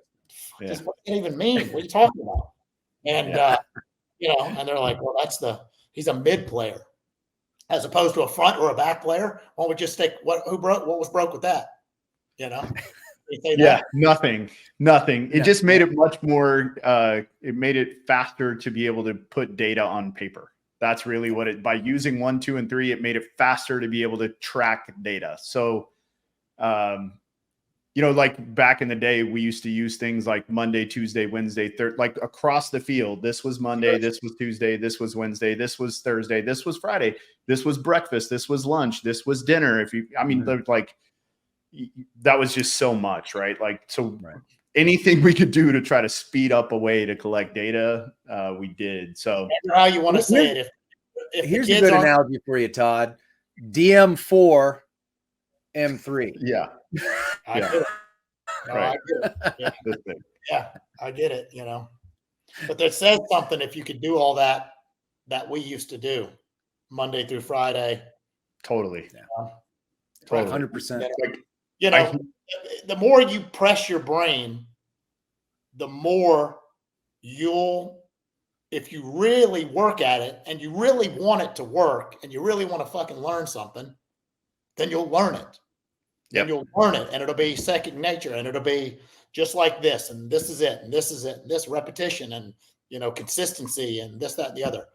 does it even mean? What are you talking about? And and they're like, well, he's a mid player, as opposed to a front or a back player. Why don't we just take what was broke with that? Yeah, nothing. It just made it much more. It made it faster to be able to put data on paper. That's really what by using 1, 2, and 3, it made it faster to be able to track data. So, you know, like back in the day, we used to use things like Monday, Tuesday, Wednesday, like across the field. This was Monday, this was Tuesday, this was Wednesday, this was Thursday, this was Friday, this was breakfast, this was lunch, this was dinner. Like that was just so much, right? Like, so anything we could do to try to speed up a way to collect data, we did. So how you want to say it. If here's a good analogy for you, Todd. DM4, M3. Yeah. I get it. No, Right. I get it. Yeah, I get it, you know. But that says something if you could do all that we used to do Monday through Friday. Totally. Totally. 100%. You know, the more you press your brain, the more if you really work at it and you really want it to work and you really want to fucking learn something, then you'll learn it. And you'll learn it, and it'll be second nature, and it'll be just like this, and this is it, and this is it, and this repetition, and you know, consistency, and this, that, and the other.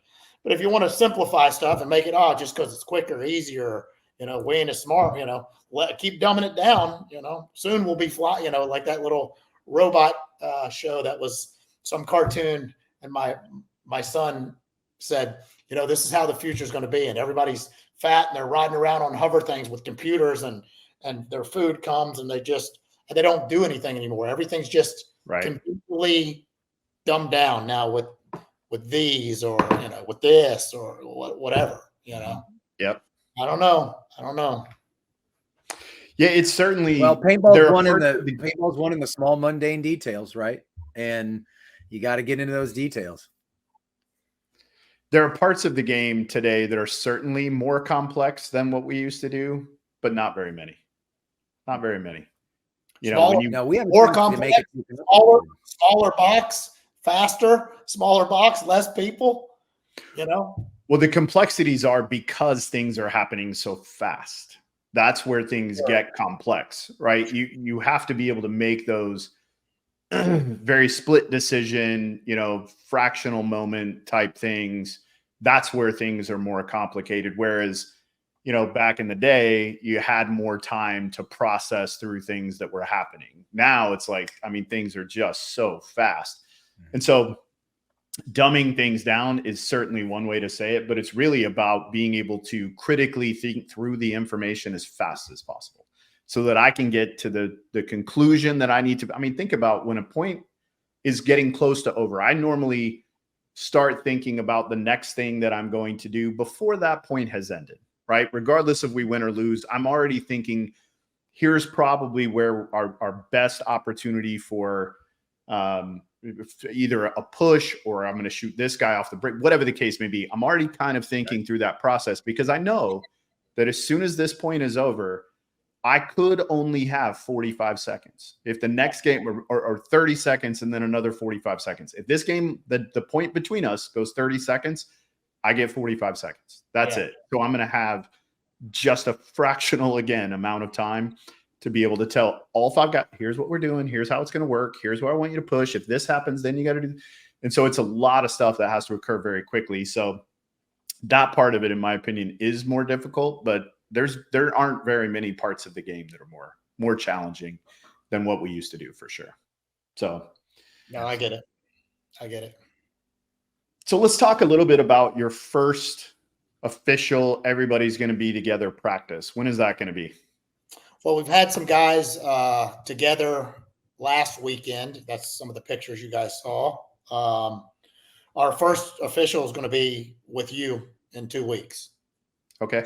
But if you want to simplify stuff and make it just because it's quicker, easier, you know, Wayne is smart, you know, keep dumbing it down, you know, soon we'll be fly, you know, like that little robot show that was some cartoon, and my son said, you know, this is how the future is going to be, and everybody's fat and they're riding around on hover things with computers, and their food comes and they don't do anything anymore. Everything's just completely dumbed down now with these, or, you know, with this or whatever, you know? Yep. I don't know. Yeah, it's certainly, paintball's one in the small mundane details, right? And you got to get into those details. There are parts of the game today that are certainly more complex than what we used to do, but not very many. Not very many. You know, we have more complex, smaller box, faster, smaller box, less people, you know? Well, the complexities are because things are happening so fast. That's where things get complex, right? You have to be able to make those very split decision, you know, fractional moment type things. That's where things are more complicated. Whereas, you know, back in the day, you had more time to process through things that were happening. Now it's like, I mean, things are just so fast. And so dumbing things down is certainly one way to say it, but it's really about being able to critically think through the information as fast as possible so that I can get to the conclusion that I need to. I mean, think about when a point is getting close to over. I normally start thinking about the next thing that I'm going to do before that point has ended. Right? Regardless of we win or lose, I'm already thinking, here's probably where our best opportunity for either a push, or I'm going to shoot this guy off the break, whatever the case may be. I'm already kind of thinking through that process because I know that as soon as this point is over, I could only have 45 seconds. If the next game or 30 seconds and then another 45 seconds. If this game, the point between us goes 30 seconds, I get 45 seconds. That's it. So I'm going to have just a fractional, again, amount of time to be able to tell all 5 guys, here's what we're doing. Here's how it's going to work. Here's what I want you to push. If this happens, then you got to do. And so it's a lot of stuff that has to occur very quickly. So that part of it, in my opinion, is more difficult, but there aren't very many parts of the game that are more challenging than what we used to do, for sure. So. No, I get it. So let's talk a little bit about your first official everybody's going to be together practice. When is that going to be? Well, we've had some guys together last weekend. That's some of the pictures you guys saw. Our first official is going to be with you in 2 weeks. Okay.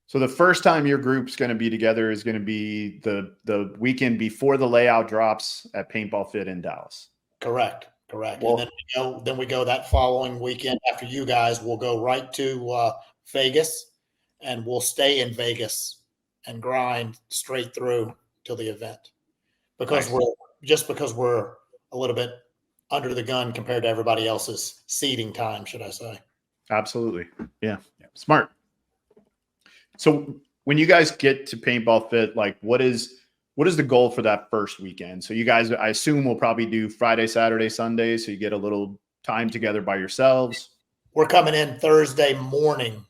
So the first time your group's going to be together is going to be the weekend before the layout drops at Paintball Fit in Dallas. Correct. Well, and then we go that following weekend after you guys. We'll go right to Vegas, and we'll stay in Vegas and grind straight through till the event because we're a little bit under the gun compared to everybody else's seeding time, should I say? Absolutely, yeah. Smart. So when you guys get to Paintball Fit, like what is the goal for that first weekend? So you guys, I assume, will probably do Friday, Saturday, Sunday, so you get a little time together by yourselves. We're coming in Thursday morning,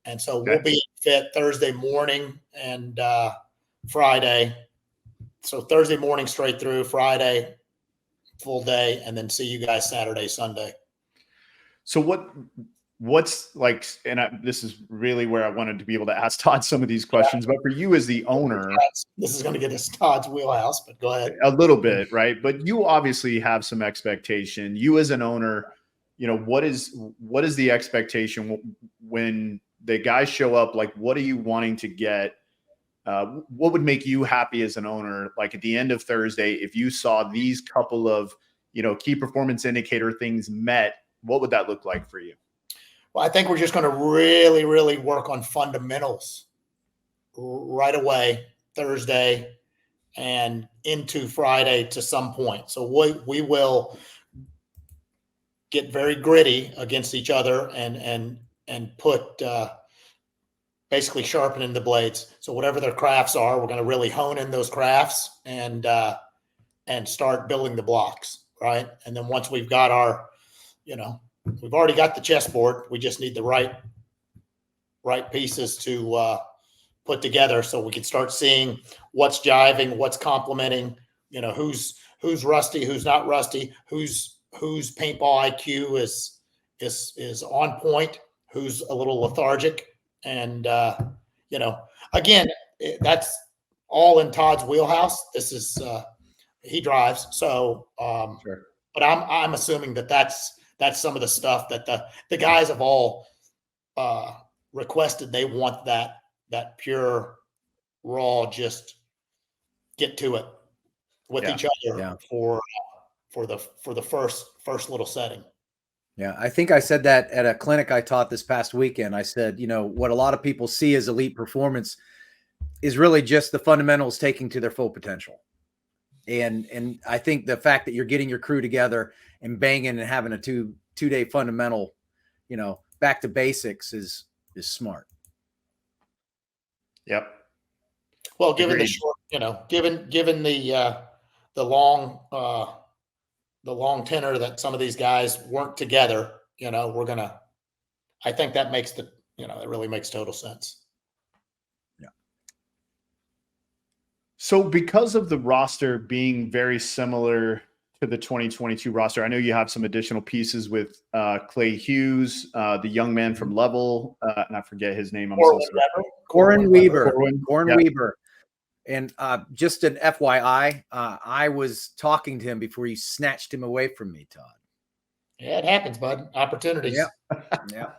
and so we'll be fit Thursday morning and Friday, So Thursday morning straight through, Friday full day, and then see you guys Saturday, Sunday. So what's like, and this is really where I wanted to be able to ask Todd some of these questions, but for you as the owner, this is going to get us Todd's wheelhouse, but go ahead. A little bit, right? But you obviously have some expectation. You as an owner, what is the expectation when the guys show up? Like, what are you wanting to get? What would make you happy as an owner? Like at the end of Thursday, if you saw these couple of, key performance indicator things met, what would that look like for you? Well, I think we're just going to really, really work on fundamentals right away, Thursday and into Friday to some point. So we will get very gritty against each other and put basically sharpening the blades. So whatever their crafts are, we're going to really hone in those crafts and start building the blocks, right? And then once we've got our, we've already got the chessboard. We just need the right pieces to put together so we can start seeing what's jiving, what's complementing, who's rusty, who's not rusty, whose paintball IQ is on point, who's a little lethargic. And, again, that's all in Todd's wheelhouse. This is, he drives. So, Sure. But I'm assuming that's some of the stuff that the guys have all requested. They want that pure, raw, just get to it with each other for the first little setting. Yeah, I think I said that at a clinic I taught this past weekend. I said, what a lot of people see as elite performance is really just the fundamentals taking to their full potential. And I think the fact that you're getting your crew together and banging and having a two-day fundamental, back to basics is smart. Yep. Well, given the short, given the long tenor that some of these guys weren't together, I think that makes that really makes total sense. Yeah. So because of the roster being very similar to the 2022 roster, I know you have some additional pieces with Clay Hughes, the young man from Level, and I forget his name. Corin Weaver. Yeah. Weaver. And just an FYI, I was talking to him before you snatched him away from me, Todd. Yeah, it happens, bud. Opportunities. Yeah.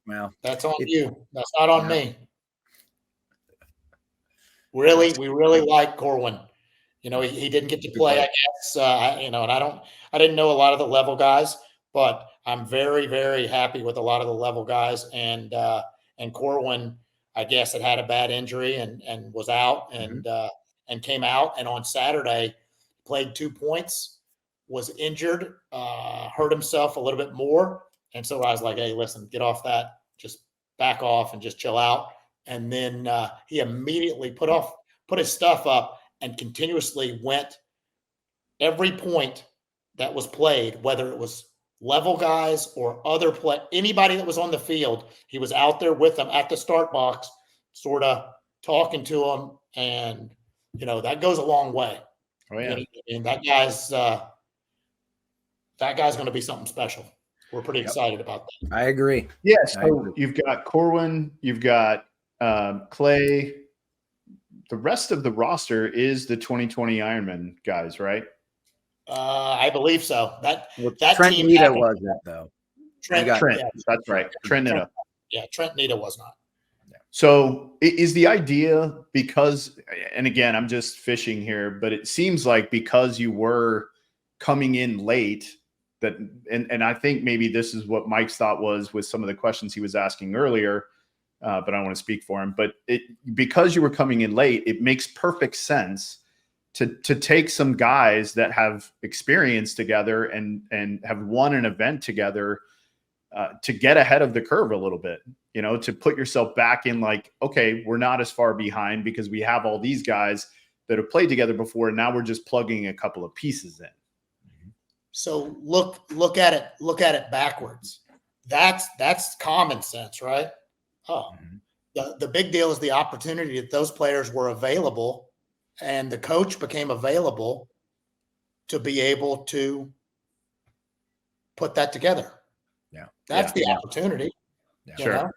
Well, that's on you. That's not on me. We really like Corwin. He didn't get to play, I guess. And I didn't know a lot of the Level guys, but I'm very, very happy with a lot of the Level guys. And Corwin, I guess, had a bad injury and was out and came out. And on Saturday, played 2 points, was injured, hurt himself a little bit more. And so I was like, hey, listen, get off that, just back off and just chill out. And then he immediately put his stuff up and continuously went every point that was played, whether it was Level guys or anybody that was on the field. He was out there with them at the start box, sort of talking to them. And, that goes a long way. Oh, yeah. And that guy's going to be something special. We're pretty excited about that. I agree. Yeah. So you've got Corwin, you've got Clay. The rest of the roster is the 2020 Ironman guys, right? I believe so. That Trent team Nita wasn't, though. Trent. Yeah, that's right. Trent Nita. Yeah, Trent Nita was not. So is the idea because, and again, I'm just fishing here, but it seems like because you were coming in late that, and I think maybe this is what Mike's thought was with some of the questions he was asking earlier, but I don't want to speak for him, but because you were coming in late, it makes perfect sense to take some guys that have experience together and have won an event together to get ahead of the curve a little bit, to put yourself back in like, okay, we're not as far behind because we have all these guys that have played together before. And now we're just plugging a couple of pieces in. So look at it backwards. That's common sense, right? Oh, the big deal is the opportunity that those players were available and the coach became available to be able to put that together. Yeah. That's the opportunity. Yeah. You Sure. know?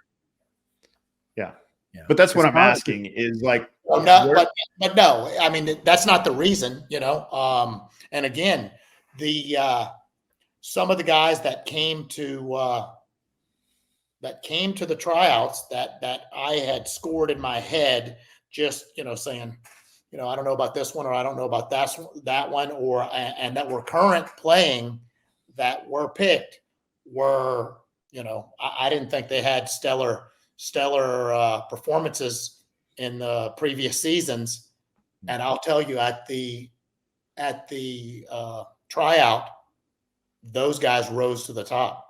Yeah. Yeah. But that's what I'm It's asking is like, Well, no, but no, I mean, that's not the reason, you know? And again, some of the guys that came to the tryouts that I had scored in my head, just, you know, saying, you know, I don't know about this one, or I don't know about that one, and that were current playing that were picked were, you know, I didn't think they had stellar performances in the previous seasons. And I'll tell you, at the tryout, those guys rose to the top,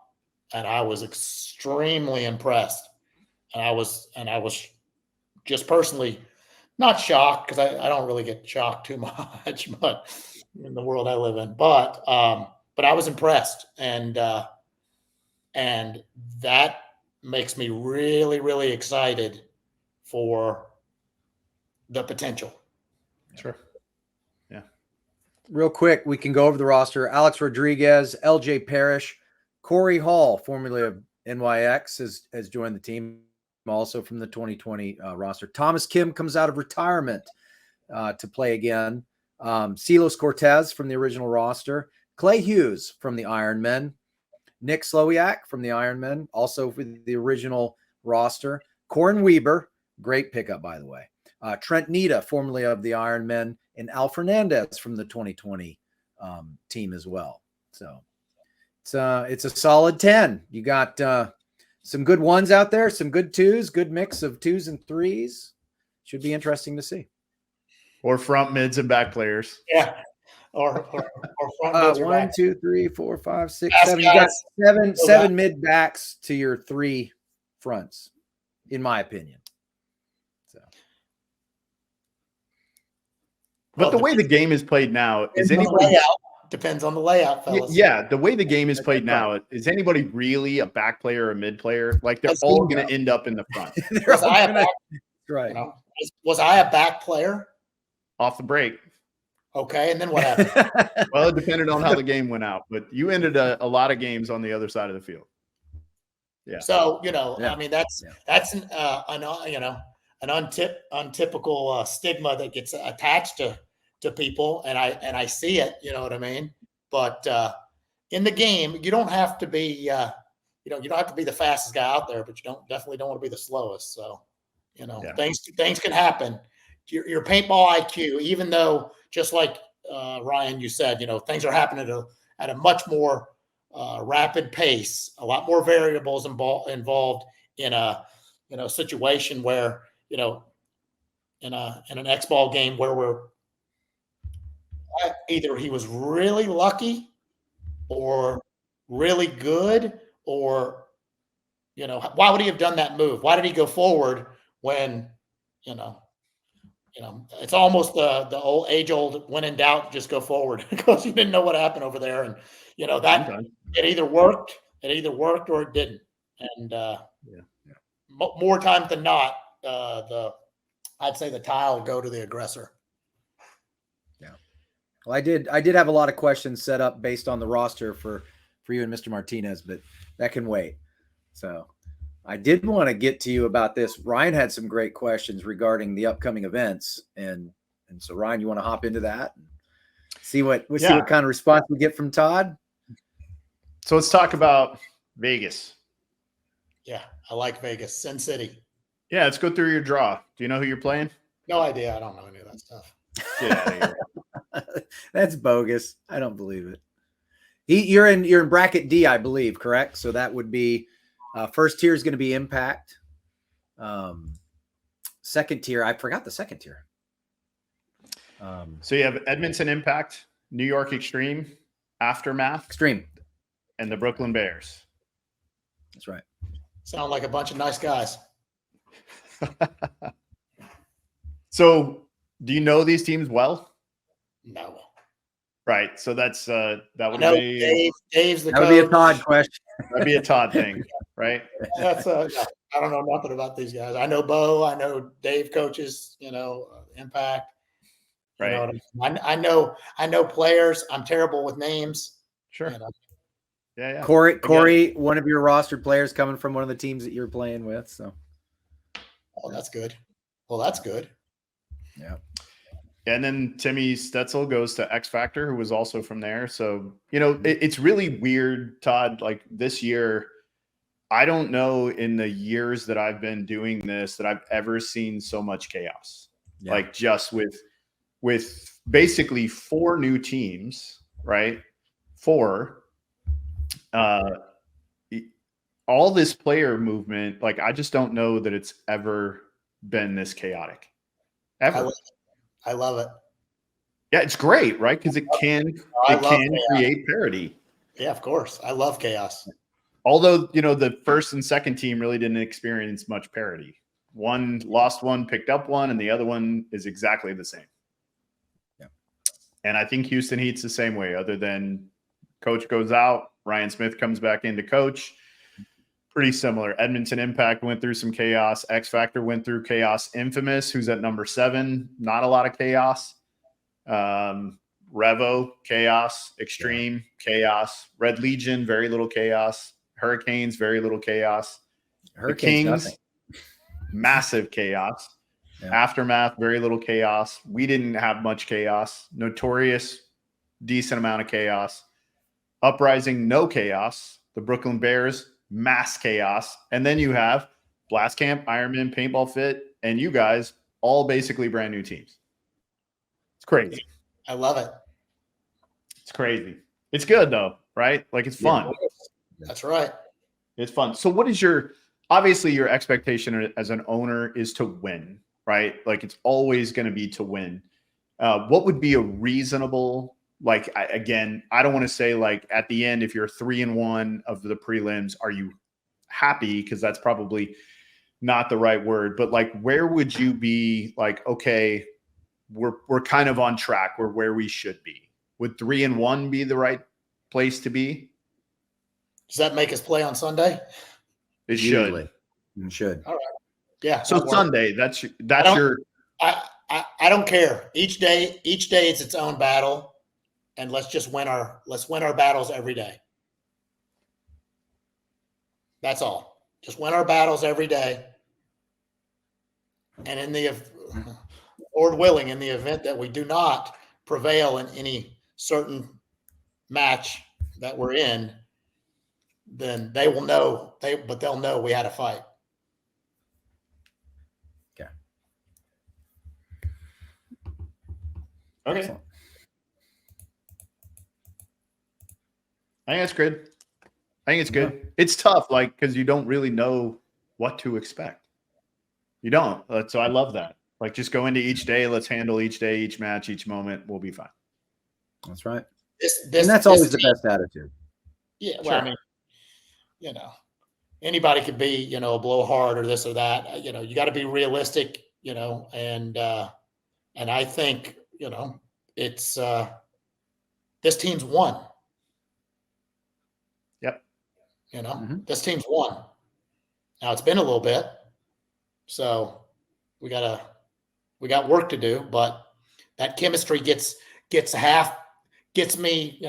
and I was extremely impressed. And I was just personally not shocked, because I don't really get shocked too much, but in the world I live in, but I was impressed, and that makes me really, really excited for the potential. sure. Yeah. Real quick, we can go over the roster. Alex Rodriguez, LJ Parrish, Corey Hall, formerly of NYX, has joined the team, also from the 2020 roster. Thomas Kim comes out of retirement to play again. Silos Cortez from the original roster. Clay Hughes from the Ironmen. Nick Slowiak from the Ironmen, also with the original roster. Corin Weber, great pickup, by the way. Trent Nita, formerly of the Ironmen, and Al Fernandez from the 2020 team as well. So it's a solid 10. You got some good ones out there, some good twos, good mix of twos and threes. Should be interesting to see. Or front mids and back players. Yeah. Or front mids or 1, back. 2, 3, 4, 5, 6, Fast 7. You got guys. seven mid backs to your 3 fronts, in my opinion. So, But the way the game is played now, Depends on the layout, fellas. Yeah, the way the game is played now, is anybody really a back player or a mid player? Like, they're all going to end up in the front. right. You know, was I a back player? Off the break. Okay, and then what happened? Well, it depended on how the game went out, but you ended a lot of games on the other side of the field. Yeah. So, you know, I mean, that's an untypical stigma that gets attached to people, and I see it. You know what I mean? But in the game, you don't have to be you don't have to be the fastest guy out there, but you definitely don't want to be the slowest. So, you know, things can happen. Your paintball IQ, even though, just like Ryan, you said, you know, things are happening at a much more rapid pace, a lot more variables involved in a situation where, you know, in an X-ball game where either he was really lucky or really good, or, you know, why would he have done that move? Why did he go forward when, you know, it's almost the old age-old when in doubt, just go forward, because you didn't know what happened over there. And, you know, that it either worked or it didn't. And more times than not, I'd say the tile will go to the aggressor. Yeah. Well, I did have a lot of questions set up based on the roster for you and Mr. Martinez, but that can wait. So I did want to get to you about this. Ryan had some great questions regarding the upcoming events. And so, Ryan, you want to hop into that and see what kind of response we get from Todd? So let's talk about Vegas. Yeah, I like Vegas. Sin City. Yeah, let's go through your draw. Do you know who you're playing? No idea. I don't know any of that stuff. Get out of here. That's bogus. I don't believe it. You're in bracket D, I believe, correct? So that would be first tier is going to be Impact. Second tier, I forgot the second tier. So you have Edmonton Impact, New York Extreme, Aftermath, Extreme, and the Brooklyn Bears. That's right. Sound like a bunch of nice guys. So, do you know these teams well? No. Right. So that's that would be Dave's the that coach. Would be a Todd question. That'd be a Todd thing, right? That's I don't know nothing about these guys. I know Bo. I know Dave coaches. You know, Impact. Right. You know, I know players. I'm terrible with names. Sure. You know. Yeah. Corey, one of your rostered players coming from one of the teams that you're playing with. So. Oh, that's good. Well, that's good. Yeah. And then Timmy Stetzel goes to X Factor, who was also from there. So, you know, it's really weird, Todd. Like this year, I don't know in the years that I've been doing this that I've ever seen so much chaos. Yeah. Like just with basically 4 new teams, right? 4. All this player movement, like I just don't know that it's ever been this chaotic. Ever. I love it. Yeah, it's great, right? Because it can create parity. Yeah, of course. I love chaos. Although, you know, the first and second team really didn't experience much parity. One lost one, picked up one, and the other one is exactly the same. Yeah. And I think Houston Heat's the same way, other than coach goes out, Ryan Smith comes back in to coach. Pretty similar. Edmonton Impact went through some chaos. X Factor went through chaos. Infamous, who's at number 7, not a lot of chaos. Revo, chaos. Extreme, chaos. Red Legion, very little chaos. Hurricanes, very little chaos. The Kings, nothing. Massive chaos. Yeah. Aftermath, very little chaos. We didn't have much chaos. Notorious, decent amount of chaos. Uprising, no chaos. The Brooklyn Bears, mass chaos. And then you have Blast Camp, Ironman, Paintball Fit, and you guys, all basically brand new teams. It's crazy. I love it. It's crazy. It's good though, right? Like it's fun. Yeah, that's right. It's fun. So what is obviously your expectation as an owner is to win, right? Like it's always going to be to win. What would be a reasonable, like, again, I don't want to say like at the end, if you're 3-1 of the prelims, are you happy? Because that's probably not the right word, but like, where would you be like, okay, we're kind of on track. We're where we should be. Would 3-1 be the right place to be? Does that make us play on Sunday? It should. It should. All right. Yeah. So Sunday, that's your. I don't care. Each day it's its own battle, and let's win our battles every day. That's all. Just win our battles every day. And in the Lord willing, in the event that we do not prevail in any certain match that we're in, then they will know. They'll know we had a fight. Okay. Excellent. I think that's good. I think it's good. Yeah. It's tough, like, because you don't really know what to expect. You don't. So I love that. Like, just go into each day. Let's handle each day, each match, each moment. We'll be fine. That's right. And that's always the best attitude. Yeah. Well, sure. I mean, you know, anybody could be, a blowhard or this or that. You got to be realistic, and I think, it's this team's won. Yep. This team's won. Now it's been a little bit, so we got work to do, but that chemistry gets me,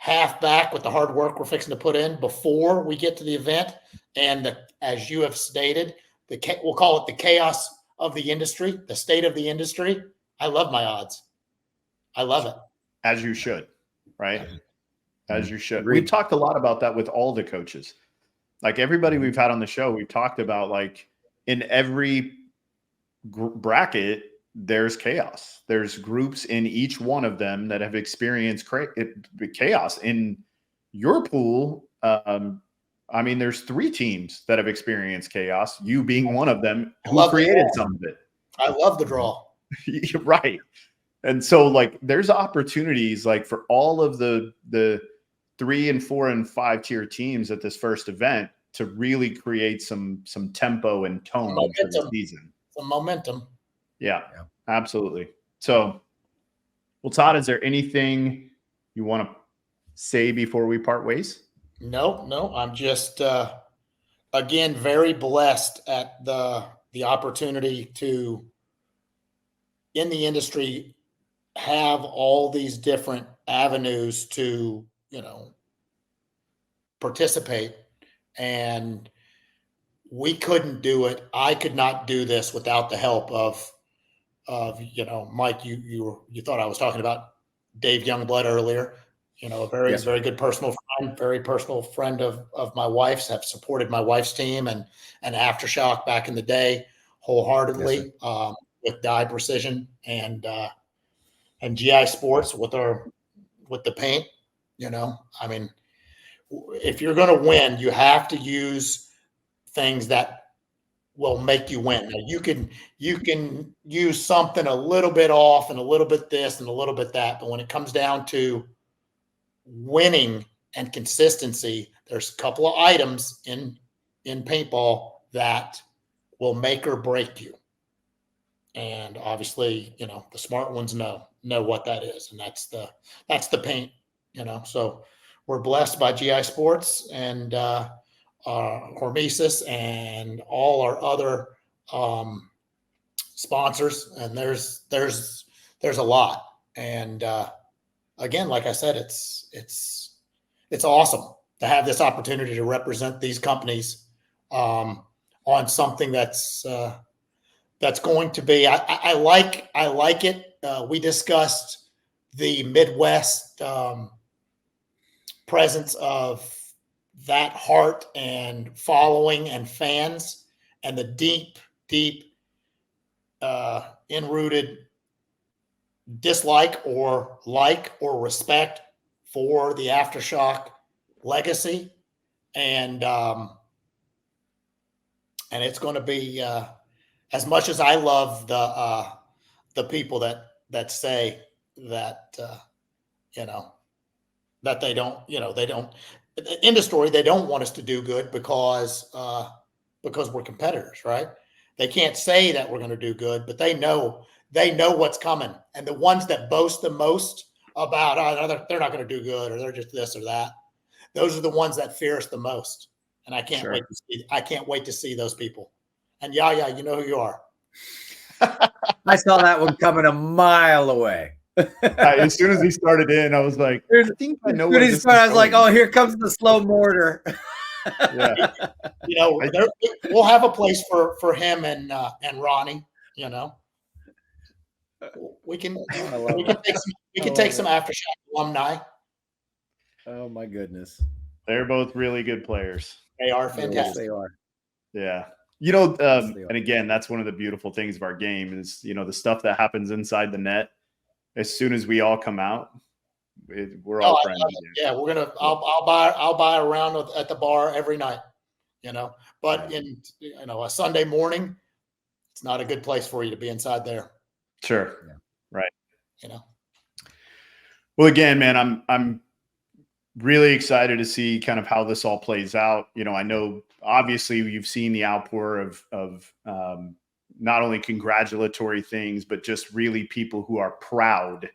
half back with the hard work we're fixing to put in before we get to the event. And as you have stated, we'll call it the chaos of the industry, the state of the industry. I love my odds. I love it. As you should, right? As you should. Agreed. We've talked a lot about that with all the coaches. Like everybody we've had on the show, we've talked about like in every bracket, there's chaos. There's groups in each one of them that have experienced chaos. In your pool, I mean, there's 3 teams that have experienced chaos, you being one of them who created some of it. I love the draw. Right. And so like there's opportunities like for all of the 3 and 4 and 5 tier teams at this first event to really create some tempo and tone for the season. Some momentum. Yeah, absolutely. So, well, Todd, is there anything you want to say before we part ways? No. I'm just, again, very blessed at the opportunity to, in the industry, have all these different avenues to, participate. And we couldn't do it. I could not do this without the help of Mike, you thought I was talking about Dave Youngblood earlier, a very good personal friend of my wife's, have supported my wife's team and Aftershock back in the day wholeheartedly, with Dye Precision and GI Sports with the paint. I mean, if you're going to win, you have to use things that will make you win. Now, you can use something a little bit off and a little bit this and a little bit that, but when it comes down to winning and consistency, there's a couple of items in paintball that will make or break you. And obviously, the smart ones know what that is, and that's the paint. So we're blessed by GI Sports and Hormesis and all our other sponsors, and there's a lot. And again, like I said, it's awesome to have this opportunity to represent these companies on something that's going to be. I like it. We discussed the Midwest presence of that heart and following and fans, and the deep enrooted dislike or respect for the Aftershock legacy. And it's going to be, as much as I love the people that say that, that they don't, in the story, they don't want us to do good because we're competitors, right? They can't say that we're going to do good, but they know what's coming. And the ones that boast the most about, they're not going to do good, or they're just this or that, those are the ones that fear us the most. And I can't wait to see those people. And yeah, you know who you are. I saw that one coming a mile away. As soon as he started in, I was like, I think I know where this is I was like, going. oh, here comes the slow mortar. Yeah. We'll have a place for him and Ronnie. We can take some Aftershock alumni. Oh my goodness, they're both really good players. They are fantastic. Yes, they are. Yeah. And again, that's one of the beautiful things of our game is, the stuff that happens inside the net. As soon as we all come out, we're all friends. Yeah, we're gonna. I'll buy a round at the bar every night. But in a Sunday morning, it's not a good place for you to be inside there. Sure. Yeah. Right. Well, again, man, I'm really excited to see kind of how this all plays out. I know obviously you've seen the outpour of not only congratulatory things, but just really people who are proud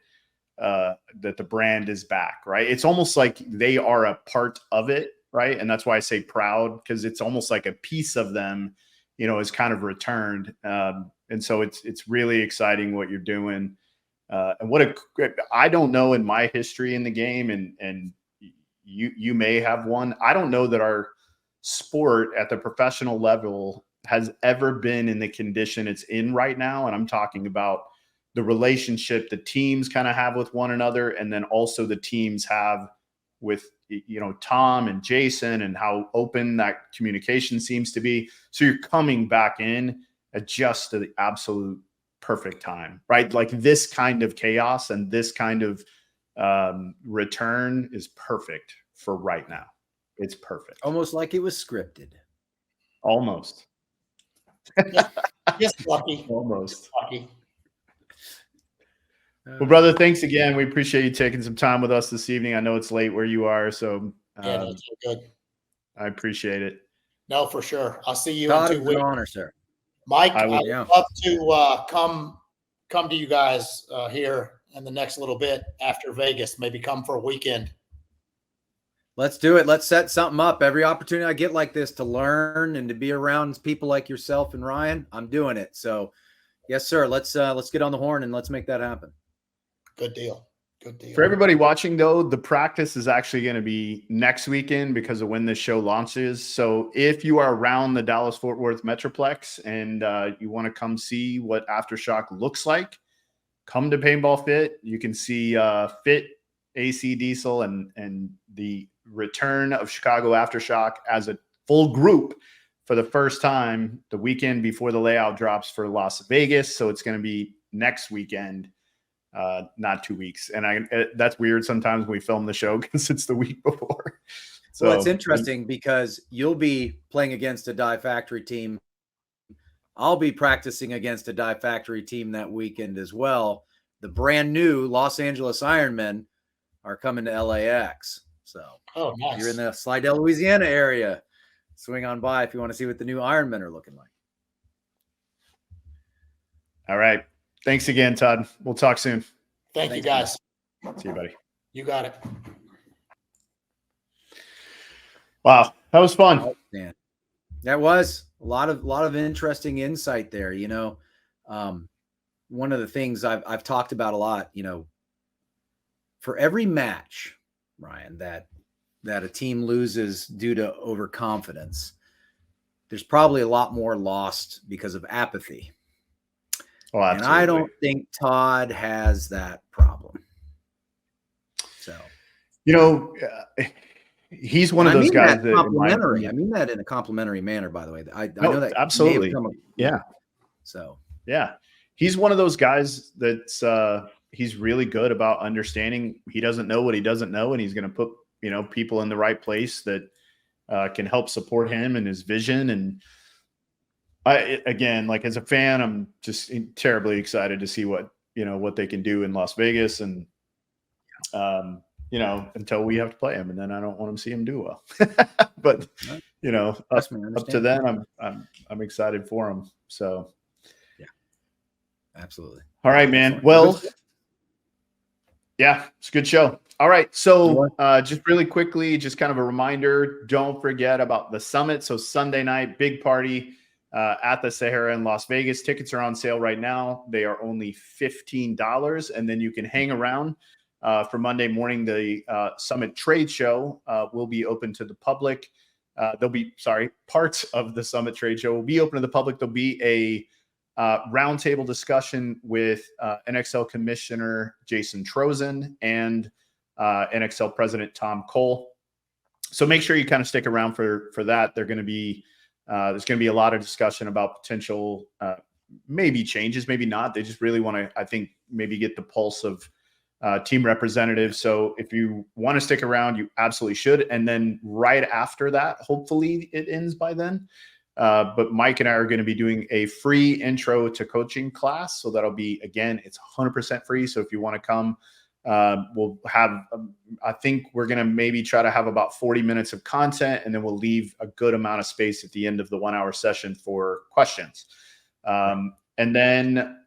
that the brand is back, right? It's almost like they are a part of it, right? And that's why I say proud, because it's almost like a piece of them, is kind of returned. And so it's really exciting what you're doing. And I don't know in my history in the game, and you may have one. I don't know that our sport at the professional level has ever been in the condition it's in right now. And I'm talking about the relationship the teams kind of have with one another, and then also the teams have with, Tom and Jason, and how open that communication seems to be. So you're coming back in at just the absolute perfect time, right? Like this kind of chaos and this kind of return is perfect for right now. It's perfect. Almost like it was scripted. Almost. Just lucky. Almost. Lucky. Well, brother, thanks again. We appreciate you taking some time with us this evening. I know it's late where you are, so it's good. I appreciate it. No, for sure. I'll see you Todd, in 2 weeks. It's an honor, sir. Mike, I would love to come to you guys here in the next little bit after Vegas. Maybe come for a weekend. Let's do it. Let's set something up. Every opportunity I get like this to learn and to be around people like yourself and Ryan, I'm doing it. So, yes, sir. Let's get on the horn and let's make that happen. Good deal. Good deal. For everybody watching, though, the practice is actually going to be next weekend because of when this show launches. So if you are around the Dallas-Fort Worth Metroplex and you want to come see what Aftershock looks like, come to Paintball Fit. You can see Fit, AC Diesel, and the return of Chicago Aftershock as a full group for the first time the weekend before the layout drops for Las Vegas. So it's going to be next weekend. Not 2 weeks. And that's weird sometimes when we film the show because it's the week before. So well, it's interesting because you'll be playing against a Die Factory team. I'll be practicing against a Die Factory team that weekend as well. The brand new Los Angeles Ironmen are coming to LAX. So nice. If you're in the Slidell, Louisiana area, swing on by if you want to see what the new Ironmen are looking like. All right. Thanks again, Todd. We'll talk soon. Thank you, guys. See you, buddy. You got it. Wow, that was fun. Oh, man. That was a lot of interesting insight there. You know, one of the things I've talked about a lot, you know, for every match, Ryan, that a team loses due to overconfidence, there's probably a lot more lost because of apathy. Oh, and I don't think Todd has that problem. So, you know, he's one of those guys that complimentary. I mean that in a complimentary manner, by the way. I know that absolutely. So yeah, he's one of those guys that's he's really good about understanding. He doesn't know what he doesn't know, and he's going to put people in the right place that can help support him and his vision. And again, like as a fan, I'm just terribly excited to see what they can do in Las Vegas, and until we have to play him, and then I don't want him to see him do well. But up to then, I'm excited for him. So yeah, absolutely. All right, man. Well, yeah, it's a good show. All right, so just really quickly, just kind of a reminder: don't forget about the summit. So Sunday night, big party. At the Sahara in Las Vegas. Tickets are on sale right now. They are only $15, and then you can hang around for Monday morning. The Summit Trade Show will be open to the public. Parts of the Summit Trade Show will be open to the public. There'll be a roundtable discussion with NXL Commissioner Jason Trozen and NXL President Tom Cole. So make sure you kind of stick around for that. They're going to be there's going to be a lot of discussion about potential maybe changes, maybe not. They just really want to, I think, maybe get the pulse of team representatives. So if you want to stick around, you absolutely should. And then right after that, hopefully it ends by then. But Mike and I are going to be doing a free intro to coaching class. So that'll be, again, it's 100% free. So if you want to come, we'll have, I think we're going to maybe try to have about 40 minutes of content, and then we'll leave a good amount of space at the end of the 1 hour session for questions. And then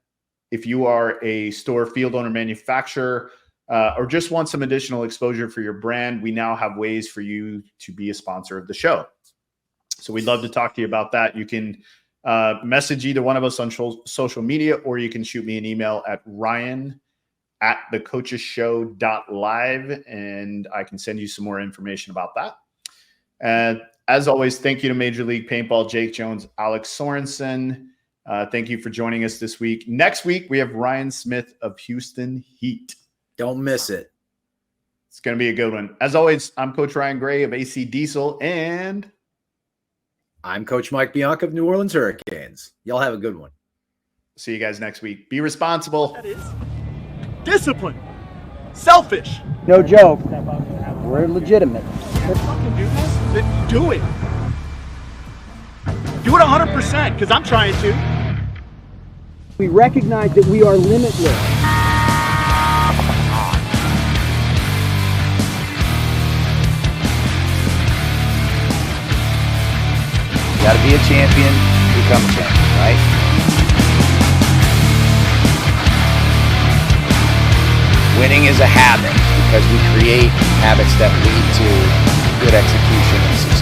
if you are a store, field owner, manufacturer, or just want some additional exposure for your brand, we now have ways for you to be a sponsor of the show. So we'd love to talk to you about that. You can message either one of us on social media, or you can shoot me an email at ryan@thecoachesshow.live, and I can send you some more information about that. And as always, thank you to Major League Paintball, Jake Jones, Alex Sorensen. Thank you for joining us this week. Next week, we have Ryan Smith of Houston Heat. Don't miss it. It's going to be a good one. As always, I'm Coach Ryan Gray of AC Diesel, and I'm Coach Mike Bianca of New Orleans Hurricanes. Y'all have a good one. See you guys next week. Be responsible. That is discipline. Selfish. No joke. We're legitimate. Fucking do this. Then do it. Do it 100%, because I'm trying to. We recognize that we are limitless. You got to be a champion to become a champion, right? Winning is a habit because we create habits that lead to good execution and success.